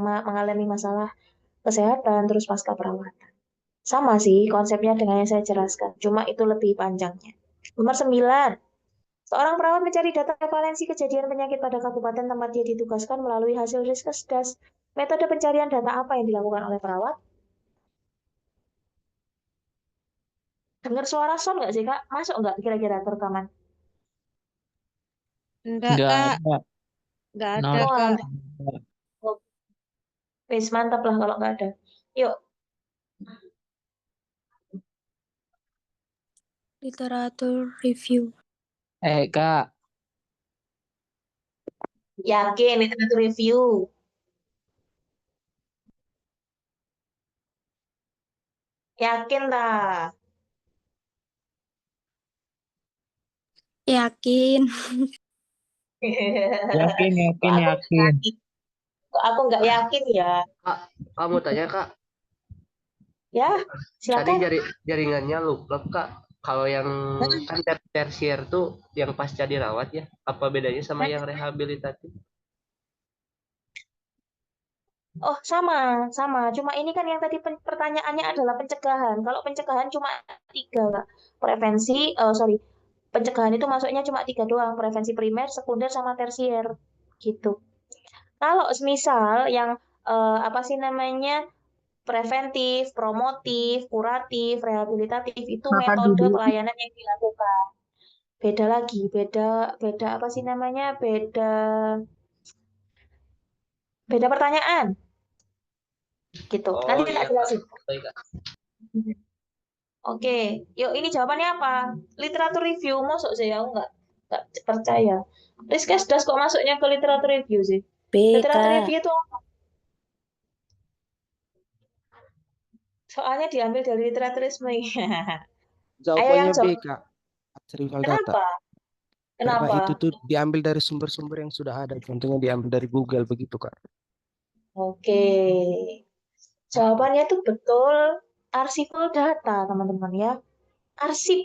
mengalami masalah kesehatan terus pasca perawatan. Sama sih konsepnya dengan yang saya jelaskan, cuma itu lebih panjangnya. Nomor 9. Seorang perawat mencari data prevalensi kejadian penyakit pada kabupaten tempat dia ditugaskan melalui hasil Riskesdas. Metode pencarian data apa yang dilakukan oleh perawat? Dengar suara son nggak sih, Kak? Masuk nggak kira-kira ke rekaman? Enggak, Nggak Kak. ada. Enggak ada, Nors. Kak. Oh, wis mantap lah kalau nggak ada. Yuk, Literatur review. Kak. yakin literatur review. Yakin dah. Yakin. Yakin. Kok aku nggak yakin ya? Kak, kamu tanya Kak, Ya, tadi silakan. jaringannya lupa Kak. Kalau yang kan tersier tuh yang pasca dirawat ya, apa bedanya sama yang rehabilitatif? Oh, sama. Cuma ini kan yang tadi pertanyaannya adalah pencegahan. Kalau pencegahan cuma 3, Kak. Pencegahan itu masuknya cuma 3 doang. Prevensi primer, sekunder, sama tersier. Gitu. Kalau misal yang apa sih namanya, preventif, promotif, kuratif, rehabilitatif, itu metode pelayanan yang dilakukan. Beda lagi, beda apa sih namanya, beda pertanyaan. Gitu. Nanti Oh tak iya Kak. jelasin. Baik, Kak. Oke, yuk ini jawabannya apa? Literatur review, masuk sih aku nggak percaya. Riskesdas kok masuknya ke literatur review sih? B, Literatur Kak. review itu apa? Soalnya diambil dari literaturisme. Ayo Jawabannya yang B, jawab. Kak. Adserifal data. Kenapa? Karena Kenapa? itu tuh diambil dari sumber-sumber yang sudah ada. Contohnya diambil dari Google begitu, Kak. Oke. Jawabannya itu betul. Archival data, teman-teman ya.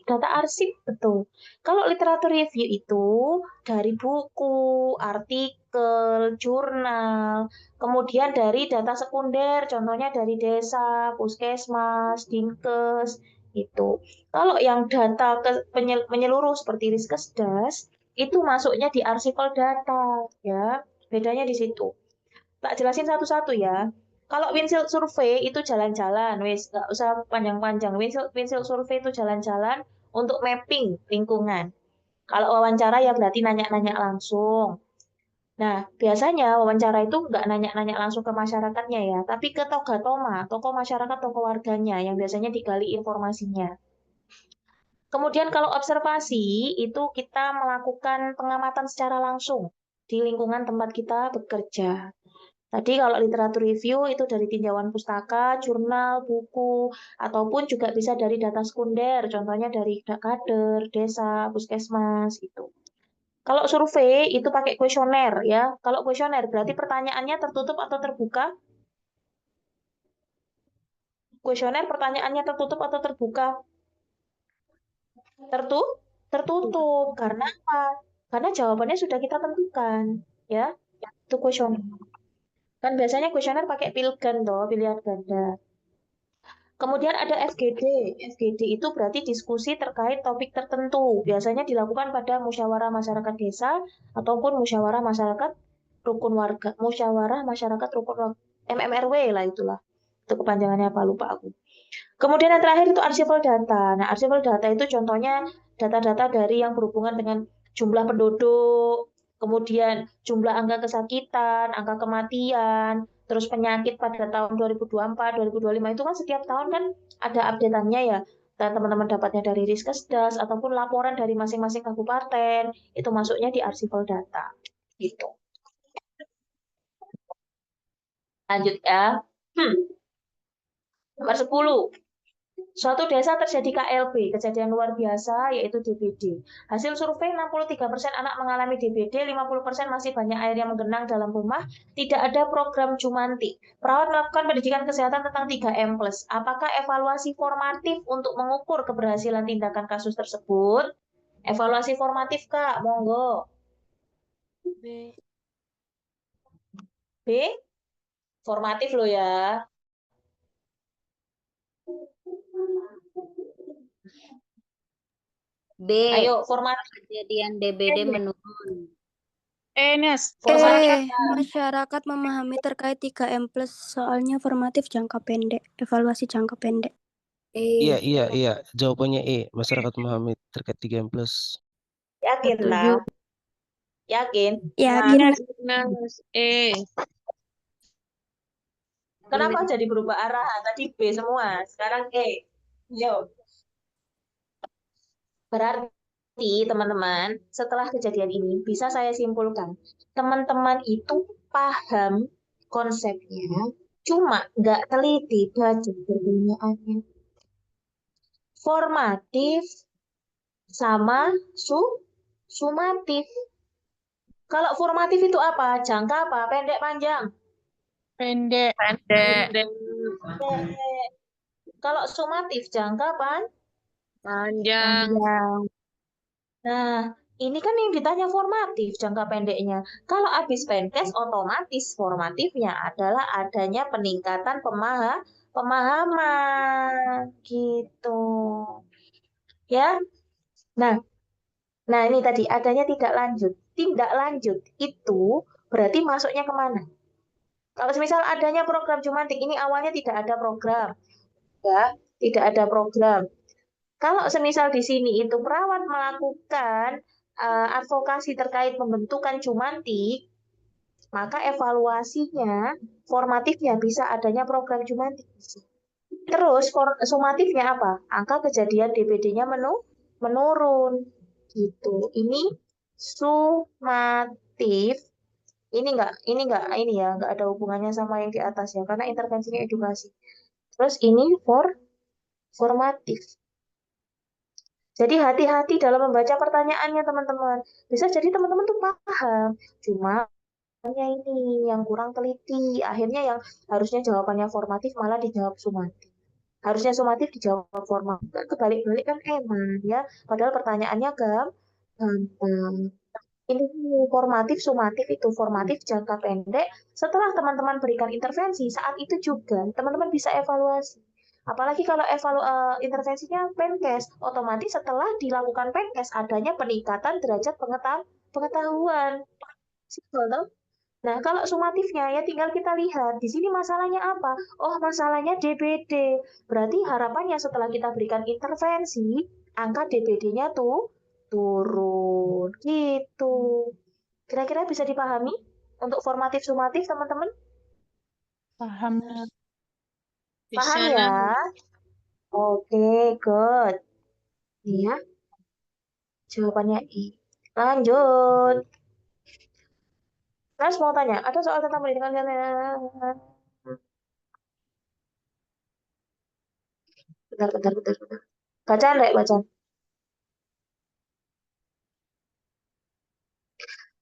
Data arsip, betul. Kalau literatur review itu dari buku, artikel, jurnal, kemudian dari data sekunder, contohnya dari desa, puskesmas, dinkes, itu. Kalau yang data menyeluruh seperti Riskesdas, itu masuknya di archival data, ya. Bedanya di situ. Tak jelasin satu-satu ya. Kalau windshield survey itu jalan-jalan, wes nggak usah panjang-panjang. Windshield survey itu jalan-jalan untuk mapping lingkungan. Kalau wawancara ya berarti nanya-nanya langsung. Nah, biasanya wawancara itu nggak nanya-nanya langsung ke masyarakatnya ya, tapi ke Togatoma, tokoh masyarakat, tokoh warganya yang biasanya digali informasinya. Kemudian kalau observasi itu kita melakukan pengamatan secara langsung di lingkungan tempat kita bekerja. Tadi kalau literatur review itu dari tinjauan pustaka, jurnal, buku, ataupun juga bisa dari data sekunder, contohnya dari kader, desa, puskesmas itu. Kalau survei itu pakai kuesioner ya. Kalau kuesioner berarti pertanyaannya tertutup atau terbuka? Kuesioner pertanyaannya tertutup atau terbuka? Tertutup. Karena apa? Karena jawabannya sudah kita tentukan, ya. Itu kuesioner. Kan biasanya kuesioner pakai pilgan toh, pilihan ganda. Kemudian ada FGD. FGD itu berarti diskusi terkait topik tertentu. Biasanya dilakukan pada musyawarah masyarakat desa ataupun musyawarah masyarakat rukun warga. Musyawarah masyarakat rukun warga. MMRW lah itulah. Itu kepanjangannya apa lupa aku. Kemudian yang terakhir itu archival data. Nah, archival data itu contohnya data-data dari yang berhubungan dengan jumlah penduduk, kemudian jumlah angka kesakitan, angka kematian, terus penyakit pada tahun 2024, 2025 itu kan setiap tahun kan ada update-annya ya. Dan teman-teman dapatnya dari Riskesdas ataupun laporan dari masing-masing kabupaten, itu masuknya di archival data. Gitu. Lanjut ya. Nomor 10. Suatu desa terjadi KLB, kejadian luar biasa, yaitu DBD. Hasil survei 63% anak mengalami DBD, 50% masih banyak air yang menggenang dalam rumah, tidak ada program Jumanti. Perawat melakukan pendidikan kesehatan tentang 3M+. Apakah evaluasi formatif untuk mengukur keberhasilan tindakan kasus tersebut? Evaluasi formatif, Kak, monggo. B. B, formatif loh ya. B. Ayo, formatif. Kejadian DBD menurun. Nes. Masyarakat memahami terkait 3M+, soalnya formatif jangka pendek, evaluasi jangka pendek. Iya. Jawabannya E. Masyarakat memahami terkait 3M+. Yakin lah. Yakin? Yakin. Kenapa jadi berubah arah? Tadi B semua, sekarang E. Yo. Berarti teman-teman, setelah kejadian ini bisa saya simpulkan, teman-teman itu paham konsepnya, cuma nggak teliti baca perbedaannya. Formatif sama sumatif. Kalau formatif itu apa? Jangka apa? Pendek, panjang? Pendek. Kalau sumatif jangka Panjang. Nah, ini kan yang ditanya formatif jangka pendeknya. Kalau habis Penkes otomatis formatifnya adalah adanya peningkatan pemahaman gitu. Ya. Nah, ini tadi adanya tidak lanjut. Tindak lanjut itu berarti masuknya kemana? Kalau misal adanya program Jumantik, ini awalnya tidak ada program. Ya, tidak ada program. Kalau semisal di sini itu perawat melakukan advokasi terkait pembentukan Jumantik, maka evaluasinya, formatifnya bisa adanya program Jumantik. Terus sumatifnya apa? Angka kejadian DBD-nya menurun. Gitu. Ini sumatif. Ini nggak ada hubungannya sama yang di atas ya, karena intervensinya edukasi. Terus ini formatif. Jadi hati-hati dalam membaca pertanyaannya teman-teman. Bisa jadi teman-teman tuh paham, cuma ini yang kurang teliti. Akhirnya yang harusnya jawabannya formatif malah dijawab sumatif. Harusnya sumatif dijawab formatif. Kebalik-balik kan emang ya. Padahal pertanyaannya gampang. Ini formatif, sumatif itu formatif jangka pendek. Setelah teman-teman berikan intervensi, saat itu juga teman-teman bisa evaluasi. Apalagi kalau intervensinya Penkes, otomatis setelah dilakukan Penkes adanya peningkatan derajat pengetahuan. Simpel toh? Nah, kalau sumatifnya ya tinggal kita lihat di sini masalahnya apa. Oh, masalahnya DBD. Berarti harapannya setelah kita berikan intervensi, angka DBD-nya tuh turun gitu. Kira-kira bisa dipahami? Untuk formatif sumatif teman-teman Paham. paham ya? Oke, good. Ini ya. Jawabannya I. Lanjut. Mas mau tanya, ada soal tentang pendidikan? Bentar. Bacaan, Rek, bacaan.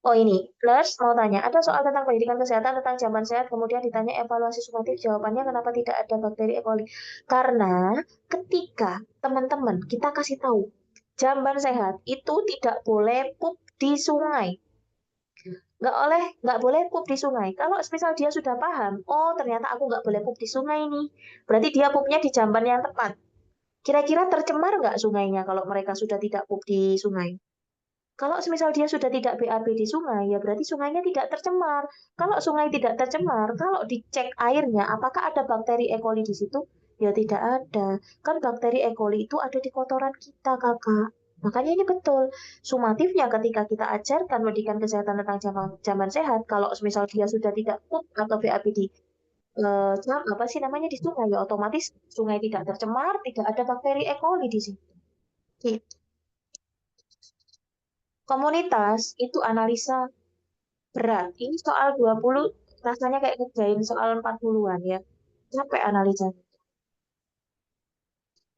Oh ini, Nurse mau tanya, ada soal tentang pendidikan kesehatan tentang jamban sehat, kemudian ditanya evaluasi sumatif, jawabannya kenapa tidak ada bakteri E. coli? Karena ketika teman-teman kita kasih tahu, jamban sehat itu tidak boleh pup di sungai. Nggak boleh pup di sungai. Kalau misal dia sudah paham, oh ternyata aku nggak boleh pup di sungai nih. Berarti dia pupnya di jamban yang tepat. Kira-kira tercemar nggak sungainya kalau mereka sudah tidak pup di sungai? Kalau misal dia sudah tidak BAB di sungai, ya berarti sungainya tidak tercemar. Kalau sungai tidak tercemar, kalau dicek airnya, apakah ada bakteri E. coli di situ? Ya tidak ada. Kan bakteri E. coli itu ada di kotoran kita, Kakak. Makanya ini betul. Sumatifnya ketika kita ajarkan pendidikan kesehatan tentang jamban sehat, kalau misal dia sudah tidak pup atau BAB di apa sih namanya di sungai, ya otomatis sungai tidak tercemar, tidak ada bakteri E. coli di situ. Gitu. Komunitas itu analisa berat. Ini soal 20 rasanya kayak ngerjain soal 40-an ya. Capek analisanya.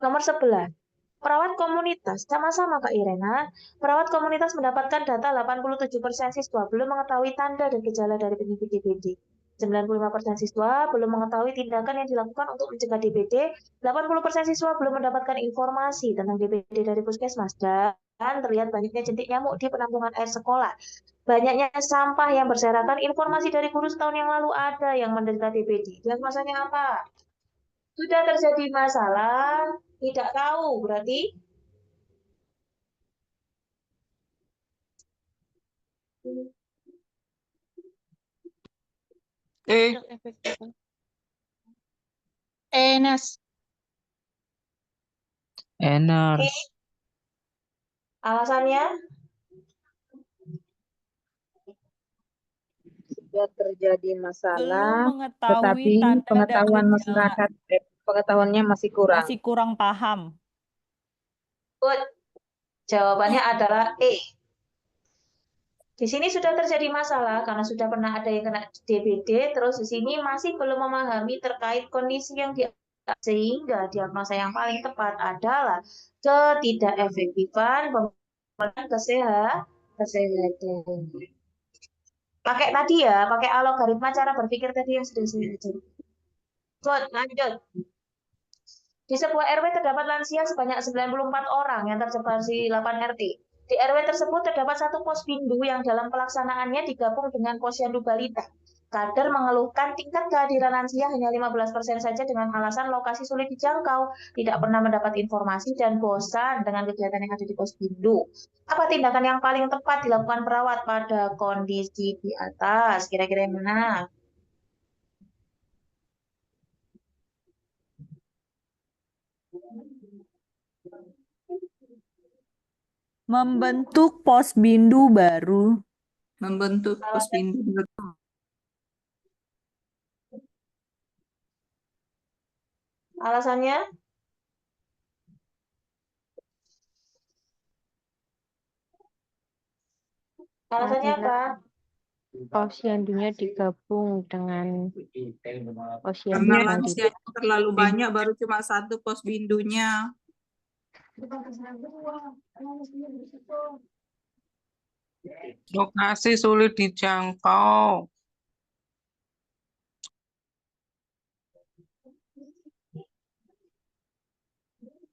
Nomor 11. Perawat komunitas, sama-sama Kak Irena. Perawat komunitas mendapatkan data 87% siswa belum mengetahui tanda dan gejala dari penyakit DBD. 95% siswa belum mengetahui tindakan yang dilakukan untuk mencegah DBD. 80% siswa belum mendapatkan informasi tentang DBD dari puskesmas. Dan terlihat banyaknya jentik nyamuk di penampungan air sekolah. Banyaknya sampah yang berserakan. Informasi dari guru setahun yang lalu ada yang menderita DBD. Dan masanya apa? Sudah terjadi masalah, tidak tahu, berarti Enas. Eners. alasannya Sudah terjadi Belum masalah, mengetahui tetapi tanda dan pengetahuan gejala. masyarakat, pengetahuannya masih kurang. Masih kurang paham. good. Jawabannya adalah E. Di sini sudah terjadi masalah karena sudah pernah ada yang kena DBD, terus di sini masih belum memahami terkait kondisi yang sehingga diagnosa yang paling tepat adalah ketidakefektifan pembangunan kesehatan. Pakai tadi ya, pakai algoritma cara berpikir tadi yang sudah saya ajarkan. Good, lanjut. Di sebuah RW terdapat lansia sebanyak 94 orang yang tersebar di 8 RT. Di RW tersebut terdapat satu posbindu yang dalam pelaksanaannya digabung dengan posyandu balita. Kader mengeluhkan tingkat kehadiran lansia hanya 15% saja dengan alasan lokasi sulit dijangkau, tidak pernah mendapat informasi, dan bosan dengan kegiatan yang ada di posbindu. Apa tindakan yang paling tepat dilakukan perawat pada kondisi di atas? Kira-kira yang mana? Membentuk posbindu baru. Membentuk posbindu baru. Alasannya? Alasannya apa? Posyandunya digabung dengan posyandu Karena balita. lansianya terlalu banyak, baru cuma satu posbindunya. Lokasi sulit dijangkau.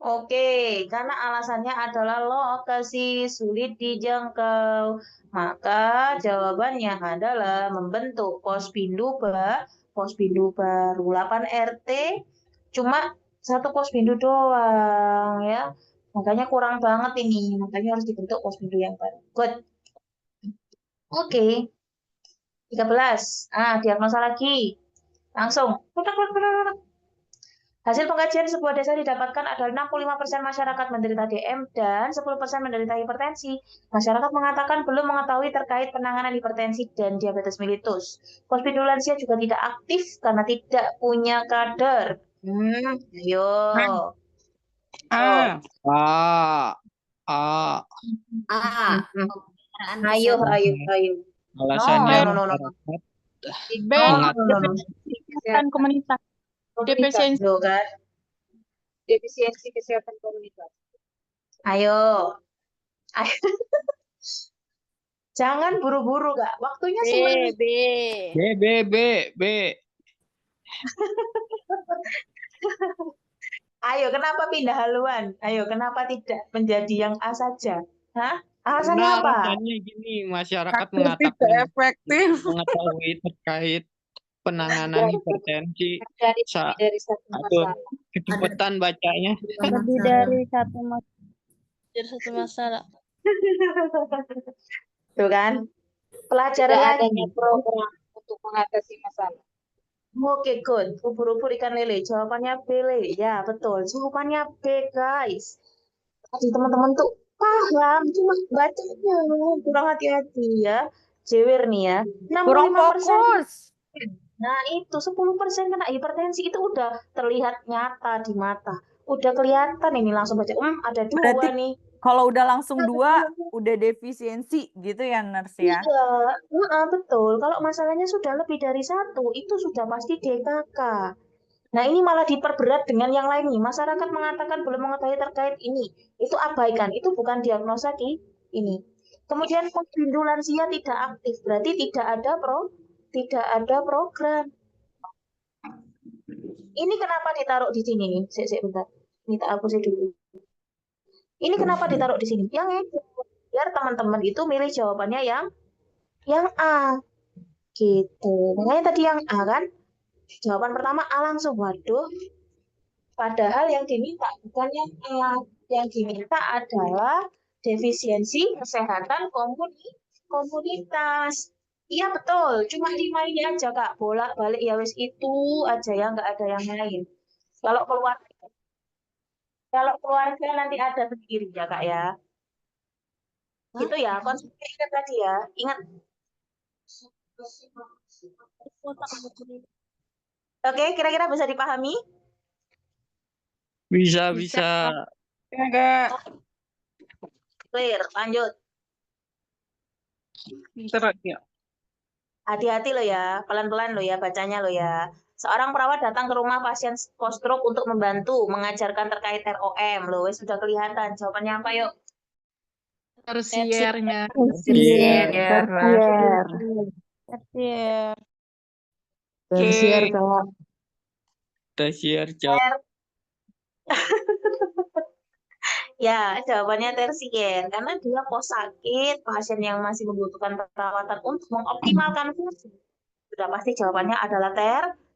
Oke, karena alasannya adalah lokasi sulit dijangkau. Maka jawabannya adalah membentuk posbindu baru 8 RT cuma satu posbindu doang ya. Makanya kurang banget ini. Makanya harus dibentuk posbindu yang baru. Good. Oke. 13. Diagnosa lagi. Langsung. Hasil pengkajian sebuah desa didapatkan adalah 65% masyarakat menderita DM dan 10% menderita hipertensi. Masyarakat mengatakan belum mengetahui terkait penanganan hipertensi dan diabetes mellitus. Pospindu lansia juga tidak aktif karena tidak punya kader. Ayo. A. Ayo. Alasannya No. masyarakat B. Kesehatan komunitas. Defisiensi. Kan? Defisiensi kesehatan komunitas. Ayo. Jangan buru-buru, Kak. Waktunya semenit. B. Ayo, kenapa pindah haluan? Ayo, kenapa tidak menjadi yang A saja? Hah? Alasannya Karena apa? alasannya gini, masyarakat Tidak mengatakan efektif. mengetahui terkait penanganan hipertensi Dari satu atau masalah. kecepatan bacanya. Lebih dari satu masalah. Tuh kan? Pelajaran Tidak lagi. adanya program untuk mengatasi masalah. Oke, good. Ubur-ubur ikan lele. Jawabannya B, Le. Ya, betul. Jawabannya B, guys. Tadi teman-teman tuh paham, cuma bacanya kurang hati-hati ya. Jewer nih ya. Kurang 65%. fokus. Nah, itu 10% kena hipertensi itu udah terlihat nyata di mata. Udah kelihatan ini langsung baca. Ada dua Berarti nih. kalau udah langsung 2, udah defisiensi gitu ya, nurse ya? Iya, betul. Kalau masalahnya sudah lebih dari 1, itu sudah pasti DKK. Nah, ini malah diperberat dengan yang lain nih. Masyarakat mengatakan belum mengetahui terkait ini. Itu abaikan, itu bukan diagnosa ini. Kemudian pospindu lansia tidak aktif, berarti tidak ada program. Ini kenapa ditaruh di sini nih? Sik, bentar. Ini tak hapus dulu. Ini kenapa ditaruh di sini? Yang itu. Biar teman-teman itu milih jawabannya yang A. Gitu. Makanya tadi yang A kan? Jawaban pertama A langsung. Waduh. Padahal yang diminta bukan yang A. Yang diminta adalah defisiensi kesehatan komunitas. Iya betul. Cuma 5 ini aja Kak. Bolak-balik ya wes itu aja ya. Nggak ada yang lain. Kalau keluarga nanti ada sendiri ya Kak ya. Gitu ya. Konsepnya tadi ya. Ingat. Oke, kira-kira bisa dipahami? Bisa. Enggak. Clear, lanjut. Hati-hati lo ya, pelan-pelan lo ya bacanya lo ya. Seorang perawat datang ke rumah pasien post-stroke untuk membantu mengajarkan terkait ROM. Lo sudah kelihatan. Jawabannya apa yuk? Tersiernya. Tersier, Kak. Tersier jawab. Ya, jawabannya tersier. Karena dia pos sakit, pasien yang masih membutuhkan perawatan untuk mengoptimalkan fungsi. Sudah pasti jawabannya adalah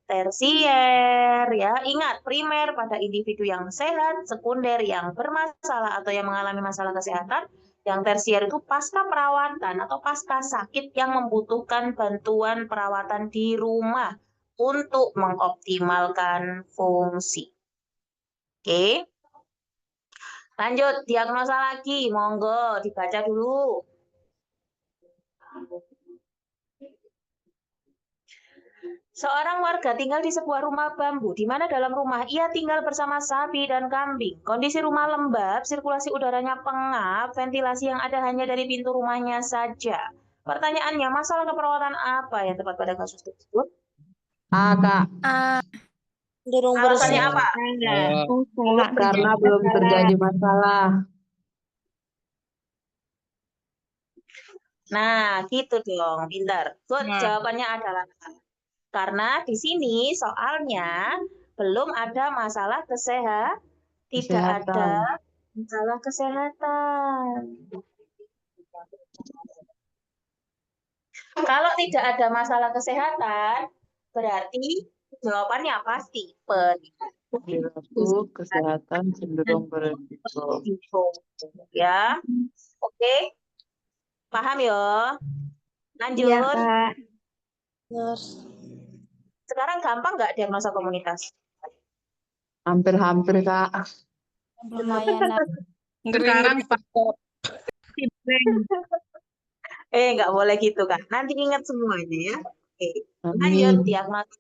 tersier. Ya, ingat, primer pada individu yang sehat, sekunder yang bermasalah atau yang mengalami masalah kesehatan. Yang tersier itu pasca perawatan atau pasca sakit yang membutuhkan bantuan perawatan di rumah untuk mengoptimalkan fungsi. Oke. Lanjut, diagnosa lagi. Monggo, dibaca dulu. Seorang warga tinggal di sebuah rumah bambu, di mana dalam rumah ia tinggal bersama sapi dan kambing. Kondisi rumah lembab, sirkulasi udaranya pengap, ventilasi yang ada hanya dari pintu rumahnya saja. Pertanyaannya, masalah keperawatan apa yang tepat pada kasus tersebut? A, Kak. Alasannya apa? Karena belum terjadi masalah. Nah, gitu dong, pintar. Good, jawabannya adalah karena di sini soalnya belum ada masalah kesehatan. Tidak ada masalah kesehatan. Kalau tidak ada masalah kesehatan, berarti jawabannya pasti Perilaku kesehatan cenderung berisiko. Ya, oke. Paham ya? Lanjut. Iya, Kak. Sekarang gampang nggak diagnosa komunitas? Hampir-hampir, Kak. Lumayan lah. Sekarang Pak nggak boleh gitu kan. Nanti ingat semuanya ya. Oke, lanjut Amin. diagnosis.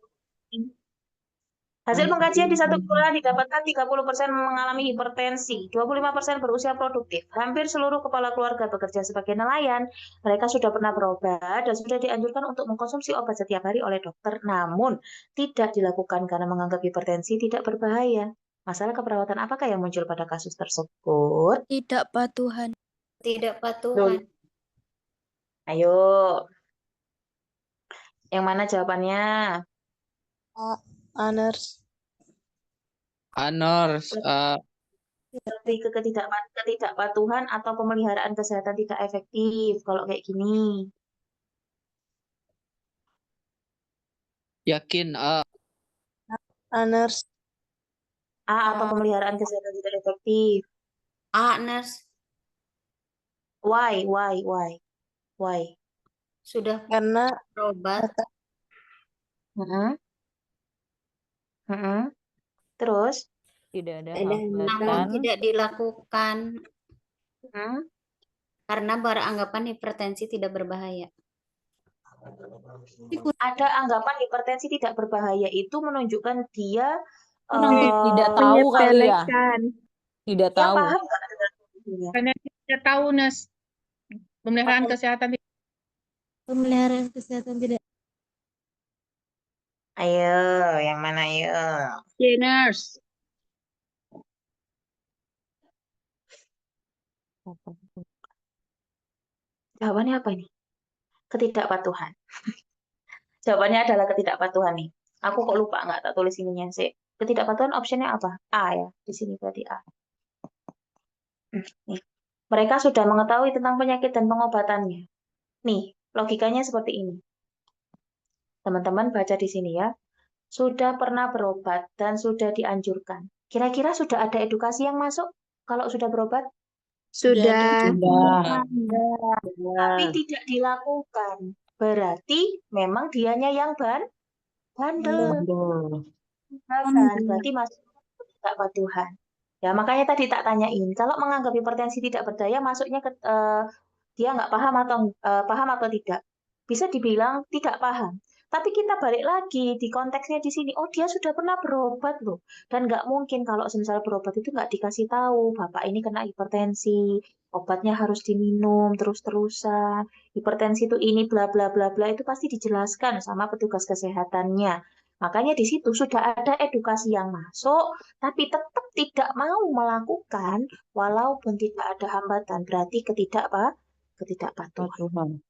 Hasil pengkajian di satu kelurahan didapatkan 30% mengalami hipertensi, 25% berusia produktif. Hampir seluruh kepala keluarga bekerja sebagai nelayan. Mereka sudah pernah berobat dan sudah dianjurkan untuk mengkonsumsi obat setiap hari oleh dokter, namun tidak dilakukan karena menganggap hipertensi tidak berbahaya. Masalah keperawatan apakah yang muncul pada kasus tersebut? Tidak patuhan. Tidak patuhan. Ayo. Yang mana jawabannya? Honors. Honors. Lebih ke ketidakpatuhan atau pemeliharaan kesehatan tidak efektif kalau kayak gini. Yakin Honors. A atau pemeliharaan kesehatan tidak efektif. A, nurse. Why? Sudah Karena berobat. Terus? Tidak ada Namun hambatan. tidak dilakukan Hmm? karena beranggapan hipertensi tidak berbahaya. Ada anggapan hipertensi tidak berbahaya itu menunjukkan dia Tidak tahu kali ya. Tidak dia tahu. paham nggak dengan fungsinya? karena tidak tahu Nes pemeliharaan kesehatan Pemeliharaan kesehatan tidak. Ayo, yang mana ayo? Nurse. Jawabannya apa ini? Ketidakpatuhan. Jawabannya adalah ketidakpatuhan nih. Aku kok lupa nggak tak tulis ininya sih. Ketidakpatuhan optionnya apa? A ya. Di sini berarti A. Nih. Mereka sudah mengetahui tentang penyakit dan pengobatannya. Nih, logikanya seperti ini. Teman-teman baca di sini ya. Sudah pernah berobat dan sudah dianjurkan. Kira-kira sudah ada edukasi yang masuk kalau sudah berobat? Sudah. Tapi tidak dilakukan. Berarti memang dianya yang bandel. Berarti masuk ketidakpatuhan. Ya, makanya tadi tak tanyain, kalau menganggap hipertensi tidak berdaya, masuknya dia nggak paham atau tidak. Bisa dibilang tidak paham. Tapi kita balik lagi di konteksnya di sini. Oh, dia sudah pernah berobat loh. Dan nggak mungkin kalau misalnya berobat itu nggak dikasih tahu, Bapak ini kena hipertensi, obatnya harus diminum terus-terusan. Hipertensi itu ini bla bla bla bla itu pasti dijelaskan sama petugas kesehatannya. Makanya di situ sudah ada edukasi yang masuk, tapi tetap tidak mau melakukan walaupun tidak ada hambatan. Berarti ketidakpatuhan.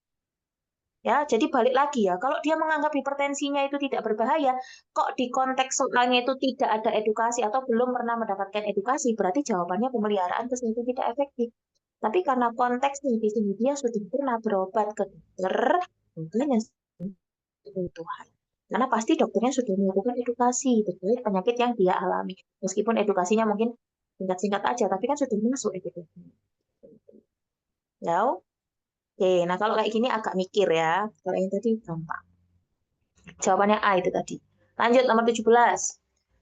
Ya, jadi balik lagi ya, kalau dia menganggap hipertensinya itu tidak berbahaya, kok di konteks soalnya itu tidak ada edukasi atau belum pernah mendapatkan edukasi, berarti jawabannya pemeliharaan kesehatan tidak efektif. Tapi karena konteksnya di sini dia sudah pernah berobat ke dokter, makanya kebutuhan. Karena pasti dokternya sudah melakukan edukasi terkait penyakit yang dia alami. Meskipun edukasinya mungkin singkat-singkat aja, tapi kan sudah masuk edukasinya. Ya. Oke, nah kalau kayak gini agak mikir ya. Kalau yang tadi gampang. Jawabannya A itu tadi. Lanjut nomor 17.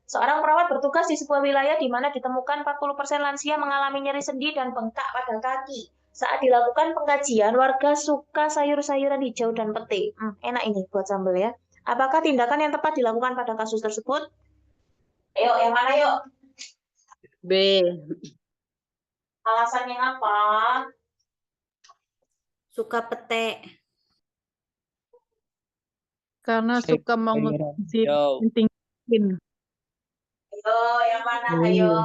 Seorang perawat bertugas di sebuah wilayah di mana ditemukan 40% lansia mengalami nyeri sendi dan bengkak pada kaki. Saat dilakukan pengkajian, warga suka sayur-sayuran hijau dan pete. Enak ini buat sambal ya. Apakah tindakan yang tepat dilakukan pada kasus tersebut? Ayo, yang mana yuk? B. Alasannya apa? Suka pete. Karena suka mengonsumsi penting. Ayo, yang mana? Ayo.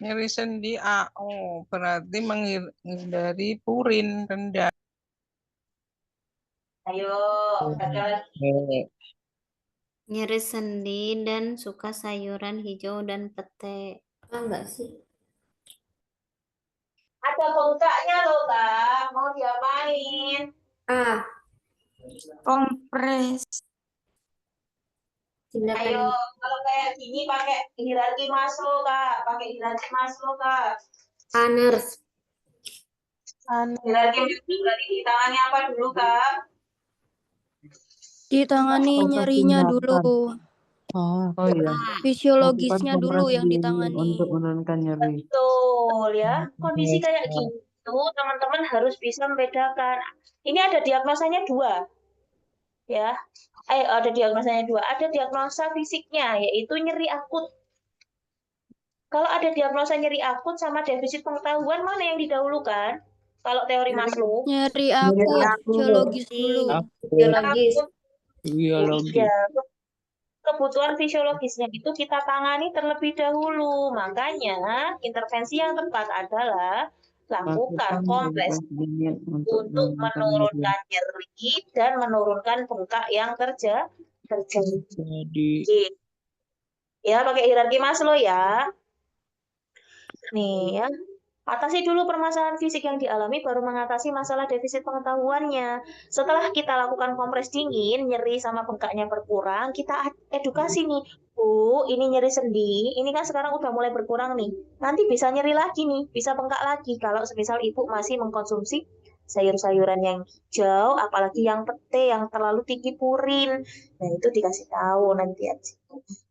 Nyeri sendi AO berarti menghindari purin rendah. Ayo, ada lagi. Nyeri sendi dan suka sayuran hijau dan pete. Enggak sih? Ada bengkaknya loh, Kak. Mau diapain? Kompres. Ayo, kalau kayak gini pakai hierarki Maslow, Kak. Pakai hierarki Maslow, Kak. Nurse. Hierarki Maslow berarti di tangannya apa dulu, Kak? Ditangani nyerinya dulu. Oh, iya. Fisiologisnya Lakukan dulu kompres yang dingin ditangani. untuk menurunkan nyeri. Betul ya. Kondisi kayak gitu, teman-teman harus bisa membedakan. Ini ada diagnosanya dua, ya. Ada diagnosanya dua. Ada diagnosa fisiknya, yaitu nyeri akut. Kalau ada diagnosa nyeri akut sama defisit pengetahuan, mana yang didahulukan? Kalau teori Maslow, Nyeri akut, fisiologis dulu. Fisiologis. Biologi. Iya, kebutuhan fisiologisnya itu kita tangani terlebih dahulu. Makanya intervensi yang tepat adalah lakukan kompres dingin untuk menurunkan nyeri dan menurunkan bengkak yang terjadi. Jadi Ya, pakai hierarki Maslow ya. Nih ya. Atasi dulu permasalahan fisik yang dialami, baru mengatasi masalah defisit pengetahuannya. Setelah kita lakukan kompres dingin, nyeri sama bengkaknya berkurang, kita edukasi nih. Bu, ini nyeri sendi, ini kan sekarang udah mulai berkurang nih. Nanti bisa nyeri lagi nih, bisa bengkak lagi. Kalau semisal ibu masih mengkonsumsi sayur-sayuran yang hijau, apalagi yang pete, yang terlalu tinggi purin. Nah, itu dikasih tahu nanti aja.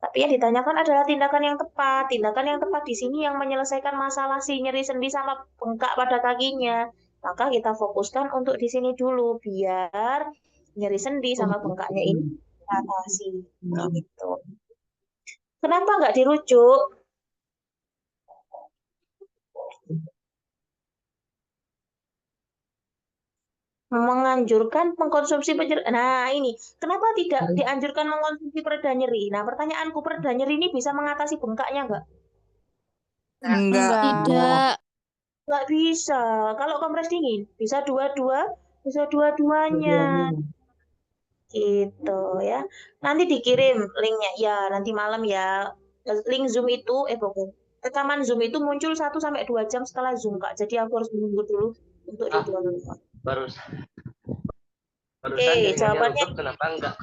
Tapi yang ditanyakan adalah tindakan yang tepat. Tindakan yang tepat di sini yang menyelesaikan masalah si nyeri sendi sama bengkak pada kakinya. Maka kita fokuskan untuk di sini dulu biar nyeri sendi sama bengkaknya ini diatasi. Gitu. Kenapa nggak dirujuk? Menganjurkan mengkonsumsi penyerah. Nah, ini kenapa tidak dianjurkan mengkonsumsi pereda nyeri? Nah, pertanyaanku, pereda nyeri ini bisa mengatasi bengkaknya nggak? Enggak. Tidak. Nggak bisa. Kalau kompres dingin bisa bisa dua-duanya. Gitu ya. Nanti dikirim linknya. Ya, nanti malam ya. Link Zoom itu, rekaman Zoom itu muncul 1-2 jam setelah Zoom, Kak. Jadi aku harus menunggu dulu untuk di-download. Barusan Oke, jawabannya untuk kenapa enggak?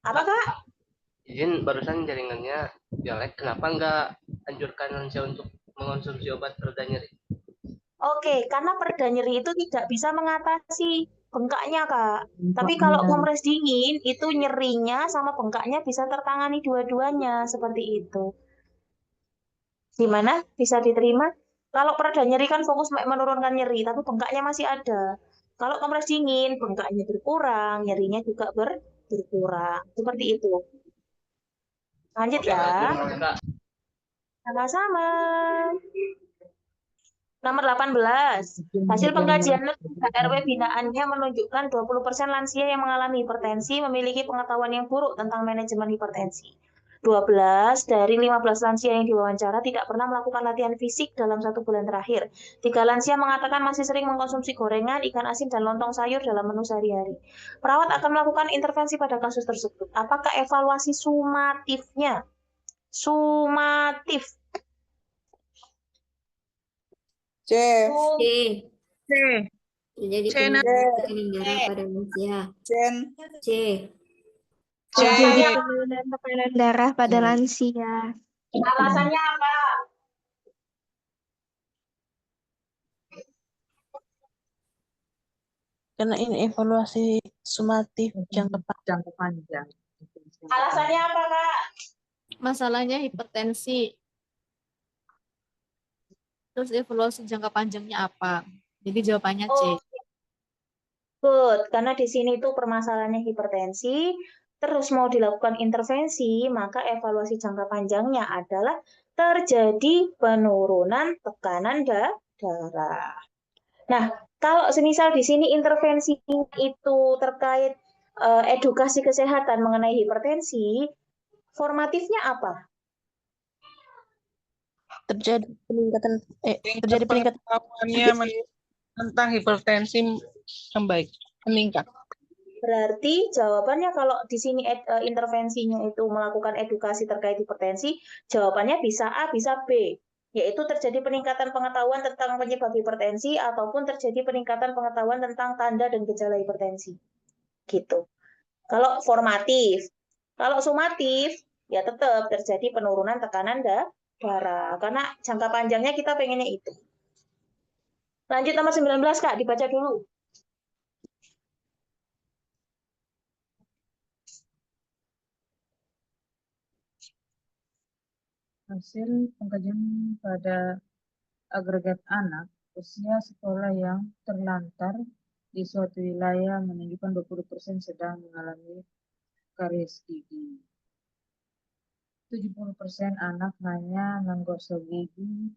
apa, Kak? Izin, barusan jaringannya jelek, kenapa enggak anjurkan lansia untuk mengonsumsi obat pereda nyeri? Oke, karena pereda nyeri itu tidak bisa mengatasi bengkaknya, Kak. Tapi kalau kompres dingin, itu nyerinya sama bengkaknya bisa tertangani dua-duanya, seperti itu. Gimana? Bisa diterima? Kalau pereda nyeri kan fokus menurunkan nyeri, tapi bengkaknya masih ada. Kalau kompres dingin, bengkaknya berkurang, nyerinya juga berkurang. Seperti itu. Lanjut ya. Sama-sama. Nomor 18. Hasil pengkajian RW binaannya menunjukkan 20% lansia yang mengalami hipertensi memiliki pengetahuan yang buruk tentang manajemen hipertensi. 12 dari 15 lansia yang diwawancara tidak pernah melakukan latihan fisik dalam 1 bulan terakhir. 3 lansia mengatakan masih sering mengkonsumsi gorengan, ikan asin, dan lontong sayur dalam menu sehari-hari. Perawat akan melakukan intervensi pada kasus tersebut. Apakah evaluasi sumatifnya? Sumatif. C. Jadi C. peningkatan darah pada lansia. C. Alasannya penurunan tekanan darah pada lansia. Alasannya apa? Karena ini evaluasi sumatif jangka panjang. Alasannya apa, Kak? Masalahnya hipertensi. Terus evaluasi jangka panjangnya apa? Jadi jawabannya C. Good, karena di sini itu permasalahannya hipertensi, terus mau dilakukan intervensi, maka evaluasi jangka panjangnya adalah terjadi penurunan tekanan darah. Nah, kalau semisal di sini intervensi itu terkait edukasi kesehatan mengenai hipertensi, formatifnya apa? Terjadi peningkatan pengetahuannya tentang hipertensi meningkat. Berarti jawabannya kalau di sini intervensinya itu melakukan edukasi terkait hipertensi, jawabannya bisa A, bisa B, yaitu terjadi peningkatan pengetahuan tentang penyebab hipertensi ataupun terjadi peningkatan pengetahuan tentang tanda dan gejala hipertensi. Gitu. Kalau formatif. Kalau sumatif, ya tetap terjadi penurunan tekanan darah. Karena jangka panjangnya kita pengennya itu. Lanjut nomor 19, Kak, dibaca dulu. Hasil pengkajian pada agregat anak usia sekolah yang terlantar di suatu wilayah menunjukkan 20% sedang mengalami karies gigi. 70% anak hanya menggosok gigi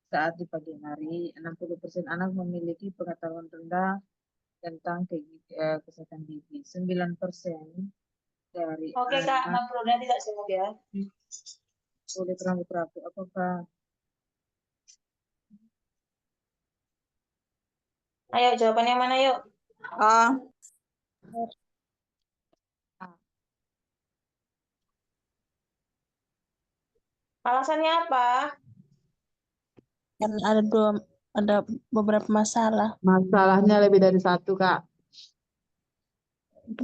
saat di pagi hari. 60% anak memiliki pengetahuan rendah tentang kesehatan gigi. 9% dari Oke Kak, anak ngobrolnya tidak sehat ya. kulit rambut rapuh. Apakah Ayo jawaban yang mana yuk? Alasannya apa? Karena ada beberapa masalah. Masalahnya lebih dari satu, Kak.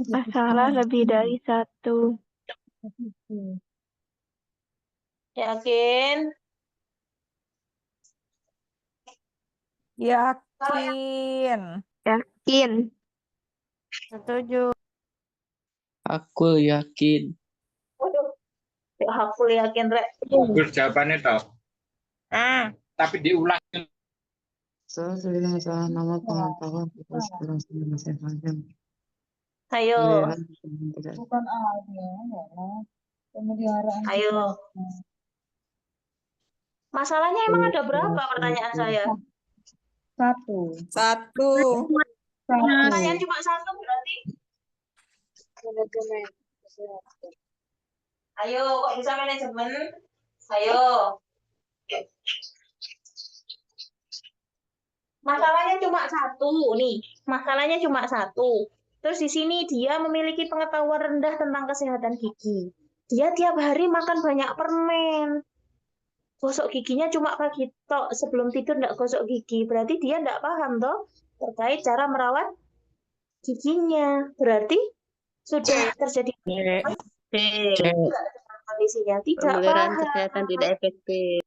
Masalah lebih dari satu. Yakin? Yakin. Yakin. Setuju. Aku yakin. Waduh, aku yakin rek. Bagus jawabannya toh. Tapi diulang. Sesuai masalah nama pengetahuan terus kesehatan. Ayo. bukan ada ya, pemeliharaan Ayo. kesehatan. Masalahnya emang ada berapa pertanyaan saya? Satu. Pertanyaan cuma satu berarti? Ayo, kok bisa manajemen? Ayo. Masalahnya cuma satu nih. Masalahnya cuma satu. Terus di sini dia memiliki pengetahuan rendah tentang kesehatan gigi. Dia tiap hari makan banyak permen. Gosok giginya cuma pagi tok, sebelum tidur enggak gosok gigi. Berarti dia enggak paham toh terkait cara merawat giginya. Berarti sudah terjadi kondisinya tidak Pemeliharaan paham. kesehatan tidak efektif.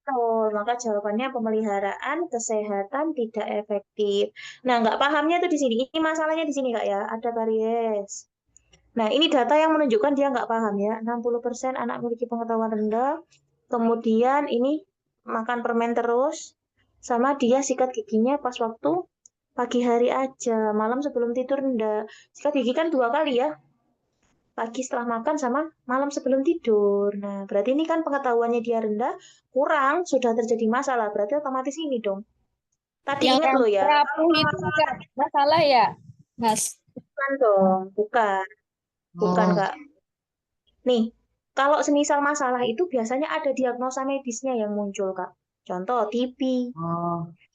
Betul, maka jawabannya pemeliharaan kesehatan tidak efektif. Nah, nggak pahamnya tuh di sini. Ini masalahnya di sini, Kak ya. Ada karies. Nah, ini data yang menunjukkan dia nggak paham ya. 60% anak memiliki pengetahuan rendah. Kemudian ini makan permen terus. Sama dia sikat giginya pas waktu pagi hari aja. Malam sebelum tidur enggak. Sikat gigi kan 2 kali ya. Pagi setelah makan sama malam sebelum tidur. Nah, berarti ini kan pengetahuannya dia rendah, kurang, sudah terjadi masalah. Berarti otomatis ini dong. Tadi ingat loh ya. rapuh itu bukan masalah ya, Mas? Bukan dong, bukan. Bukan, Kak. Nih, kalau semisal masalah itu biasanya ada diagnosa medisnya yang muncul, Kak. Contoh TB.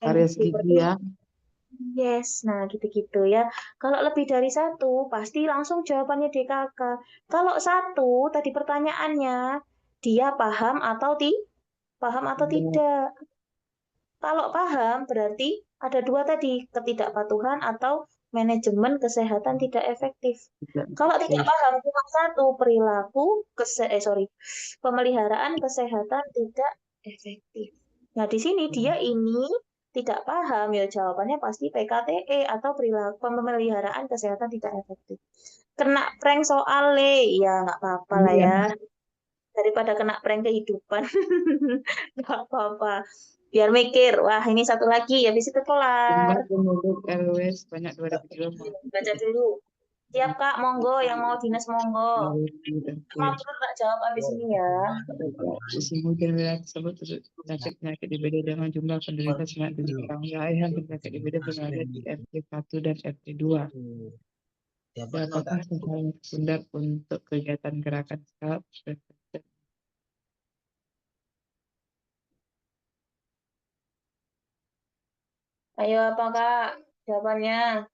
Karies gigi ya. Yes, nah gitu-gitu ya. Kalau lebih dari satu, pasti langsung jawabannya DKK. Kalau satu, tadi pertanyaannya, dia paham atau tidak. Kalau paham, berarti ada 2 tadi, ketidakpatuhan atau manajemen kesehatan tidak efektif. Kalau tidak paham, cuma satu, pemeliharaan kesehatan tidak efektif. Nah, di sini dia ini tidak paham, ya jawabannya pasti PKTE atau perilaku pemeliharaan kesehatan tidak efektif. Kena prank soal ya nggak apa-apa lah ya. Daripada kena prank kehidupan. Nggak apa-apa. Biar mikir, wah ini satu lagi, habis itu kelar. Penduduk RW sebanyak 2000 Baca dulu. Siap Kak, monggo, yang mau dinas monggo. Mau turun tak jawab habis ini ya. Musim hujan wilayah tersebut penyakit DBD dengan jumlah penderita sebanyak 7 orang. Wilayah penyakit DBD berada di RT 1 dan RT 2. Apakah sesuai standar untuk kegiatan gerakan skala presiden? Ayo apa Kak? Jawabannya.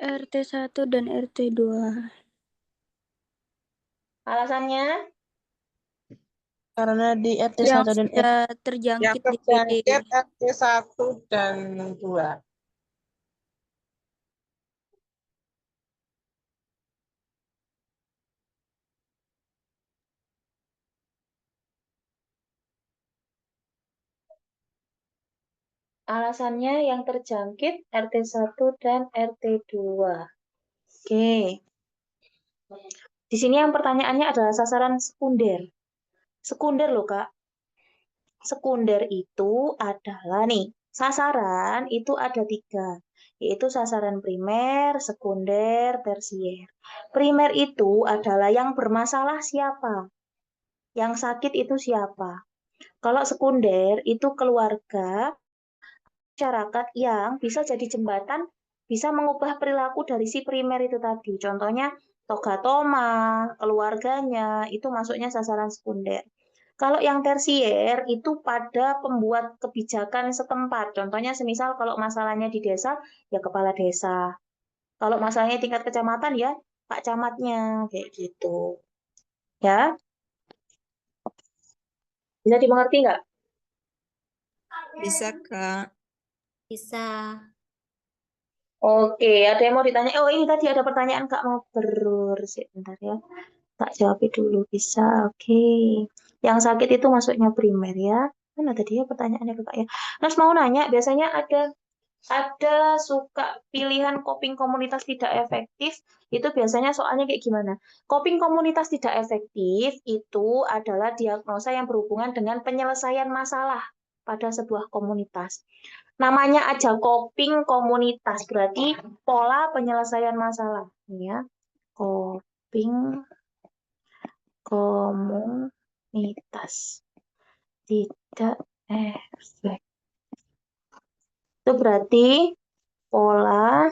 RT 1 dan RT 2. Alasannya? Karena di RT Yang 1 dan sudah terjangkit DBD. RT 1 dan 2. Alasannya yang terjangkit RT 1 dan RT 2. Oke. Di sini yang pertanyaannya adalah sasaran sekunder. Sekunder loh, Kak. Sekunder itu adalah nih, sasaran itu ada 3, yaitu sasaran primer, sekunder, tersier. Primer itu adalah yang bermasalah siapa? Yang sakit itu siapa? Kalau sekunder itu keluarga, masyarakat yang bisa jadi jembatan, bisa mengubah perilaku dari si primer itu tadi. Contohnya togatoma, keluarganya, itu masuknya sasaran sekunder. Kalau yang tersier itu pada pembuat kebijakan setempat. Contohnya semisal kalau masalahnya di desa, ya kepala desa. Kalau masalahnya tingkat kecamatan, ya Pak Camatnya, kayak gitu. Ya, bisa dimengerti nggak? Bisa, Kak. Bisa. Oke, ada yang mau ditanya? Oh, ini tadi ada pertanyaan Kak mau sebentar ya. Tak jawab dulu bisa. Oke. Yang sakit itu masuknya primer ya. Mana tadi ya pertanyaannya Kak ya? Terus mau nanya, biasanya ada suka pilihan coping komunitas tidak efektif, itu biasanya soalnya kayak gimana? Coping komunitas tidak efektif itu adalah diagnosa yang berhubungan dengan penyelesaian masalah pada sebuah komunitas. Namanya aja coping komunitas, berarti pola penyelesaian masalah. Ya, coping komunitas tidak efektif. Itu berarti pola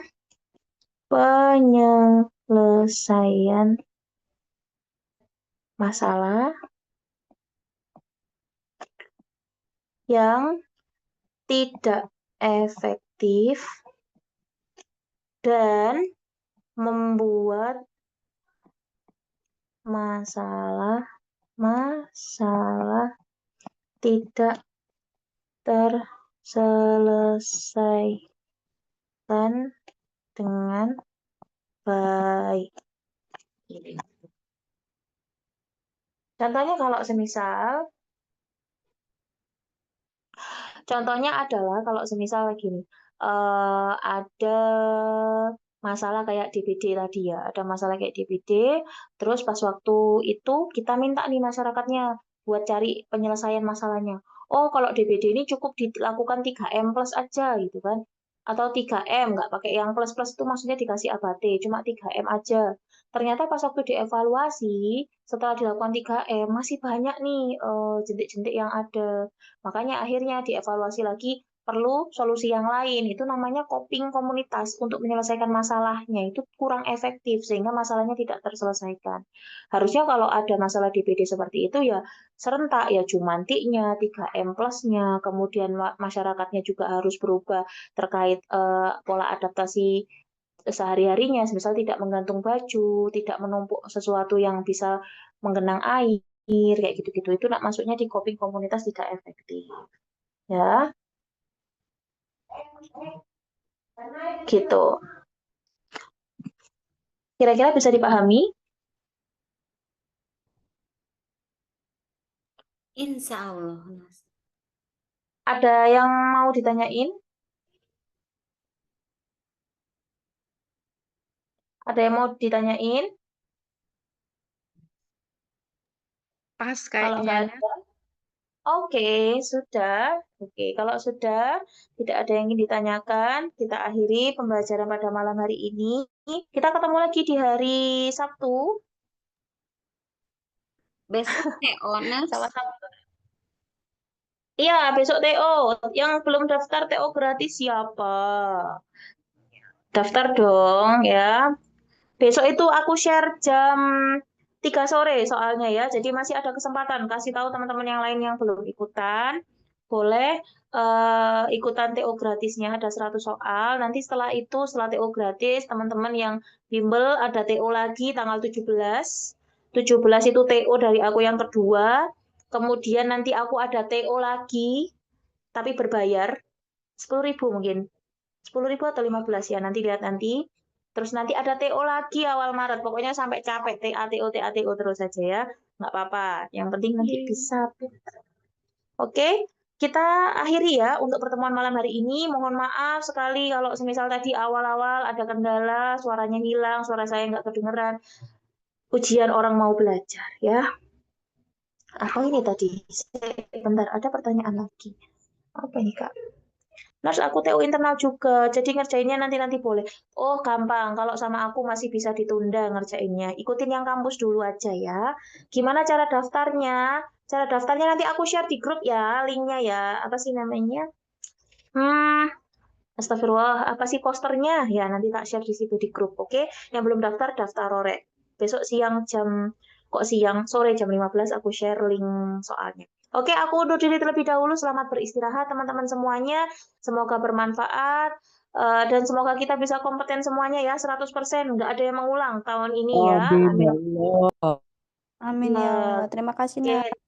penyelesaian masalah yang tidak efektif dan membuat masalah tidak terselesaikan dengan baik. Contohnya kalau semisal, contohnya adalah kalau semisal gini, ada masalah kayak DBD tadi ya, ada masalah kayak DBD, terus pas waktu itu kita minta nih masyarakatnya buat cari penyelesaian masalahnya. Oh, kalau DBD ini cukup dilakukan 3M plus aja gitu kan. Atau 3M, nggak pakai yang plus-plus itu maksudnya dikasih ABATE, cuma 3M aja. Ternyata pas waktu dievaluasi, setelah dilakukan 3M, masih banyak nih jentik-jentik yang ada. Makanya akhirnya dievaluasi lagi, perlu solusi yang lain. Itu namanya coping komunitas untuk menyelesaikan masalahnya. Itu kurang efektif, sehingga masalahnya tidak terselesaikan. Harusnya kalau ada masalah DBD seperti itu, ya serentak, ya Jumantiknya, 3M plusnya, kemudian masyarakatnya juga harus berubah terkait pola adaptasi sehari-harinya, misal tidak menggantung baju, tidak menumpuk sesuatu yang bisa menggenang air, kayak gitu-gitu. Itu masuknya di coping komunitas tidak efektif. Ya. Gitu. Kira-kira bisa dipahami? Insya Allah. Ada yang mau ditanyain? Ada yang mau ditanyain? Pas Kalau nggak kayaknya. ada, oke, sudah. Oke, kalau sudah tidak ada yang ingin ditanyakan, kita akhiri pembelajaran pada malam hari ini. Kita ketemu lagi di hari Sabtu. Besok TO, Nas. Sama-sama. Iya, besok TO. Yang belum daftar TO gratis siapa? Daftar dong ya. Besok itu aku share jam 3 sore soalnya ya. Jadi masih ada kesempatan. Kasih tahu teman-teman yang lain yang belum ikutan. Boleh ikutan TO gratisnya, ada 100 soal. Nanti setelah itu, setelah TO gratis, teman-teman yang bimbel ada TO lagi tanggal 17. 17 itu TO dari aku yang kedua. Kemudian nanti aku ada TO lagi, tapi berbayar. 10.000 mungkin. 10.000 atau 15 ya, nanti lihat nanti. Terus nanti ada TO lagi awal Maret. Pokoknya sampai capek TO terus saja ya. Nggak apa-apa. Yang penting nanti bisa. Oke, kita akhiri ya untuk pertemuan malam hari ini. Mohon maaf sekali kalau semisal tadi awal-awal ada kendala, suaranya hilang, suara saya nggak kedengeran. ujian orang mau belajar ya. Apa ini tadi? Bentar, ada pertanyaan lagi. Apa ini, Kak? Nurse, aku TU internal juga, jadi ngerjainnya nanti boleh. Oh, gampang. Kalau sama aku masih bisa ditunda ngerjainnya. Ikutin yang kampus dulu aja ya. Gimana cara daftarnya? Cara daftarnya nanti aku share di grup ya, linknya ya. Apa sih namanya? Astagfirullah, apa sih posternya? Ya, nanti tak share di situ di grup, oke? Yang belum daftar, daftar Rore. Besok siang sore jam 15 aku share link soalnya. Oke, aku undur diri terlebih dahulu. Selamat beristirahat teman-teman semuanya. Semoga bermanfaat. Dan semoga kita bisa kompeten semuanya ya, 100%. Nggak ada yang mengulang tahun ini ya. Amin Amin. ya Allah. Amin ya Allah. Terima kasih, Nak.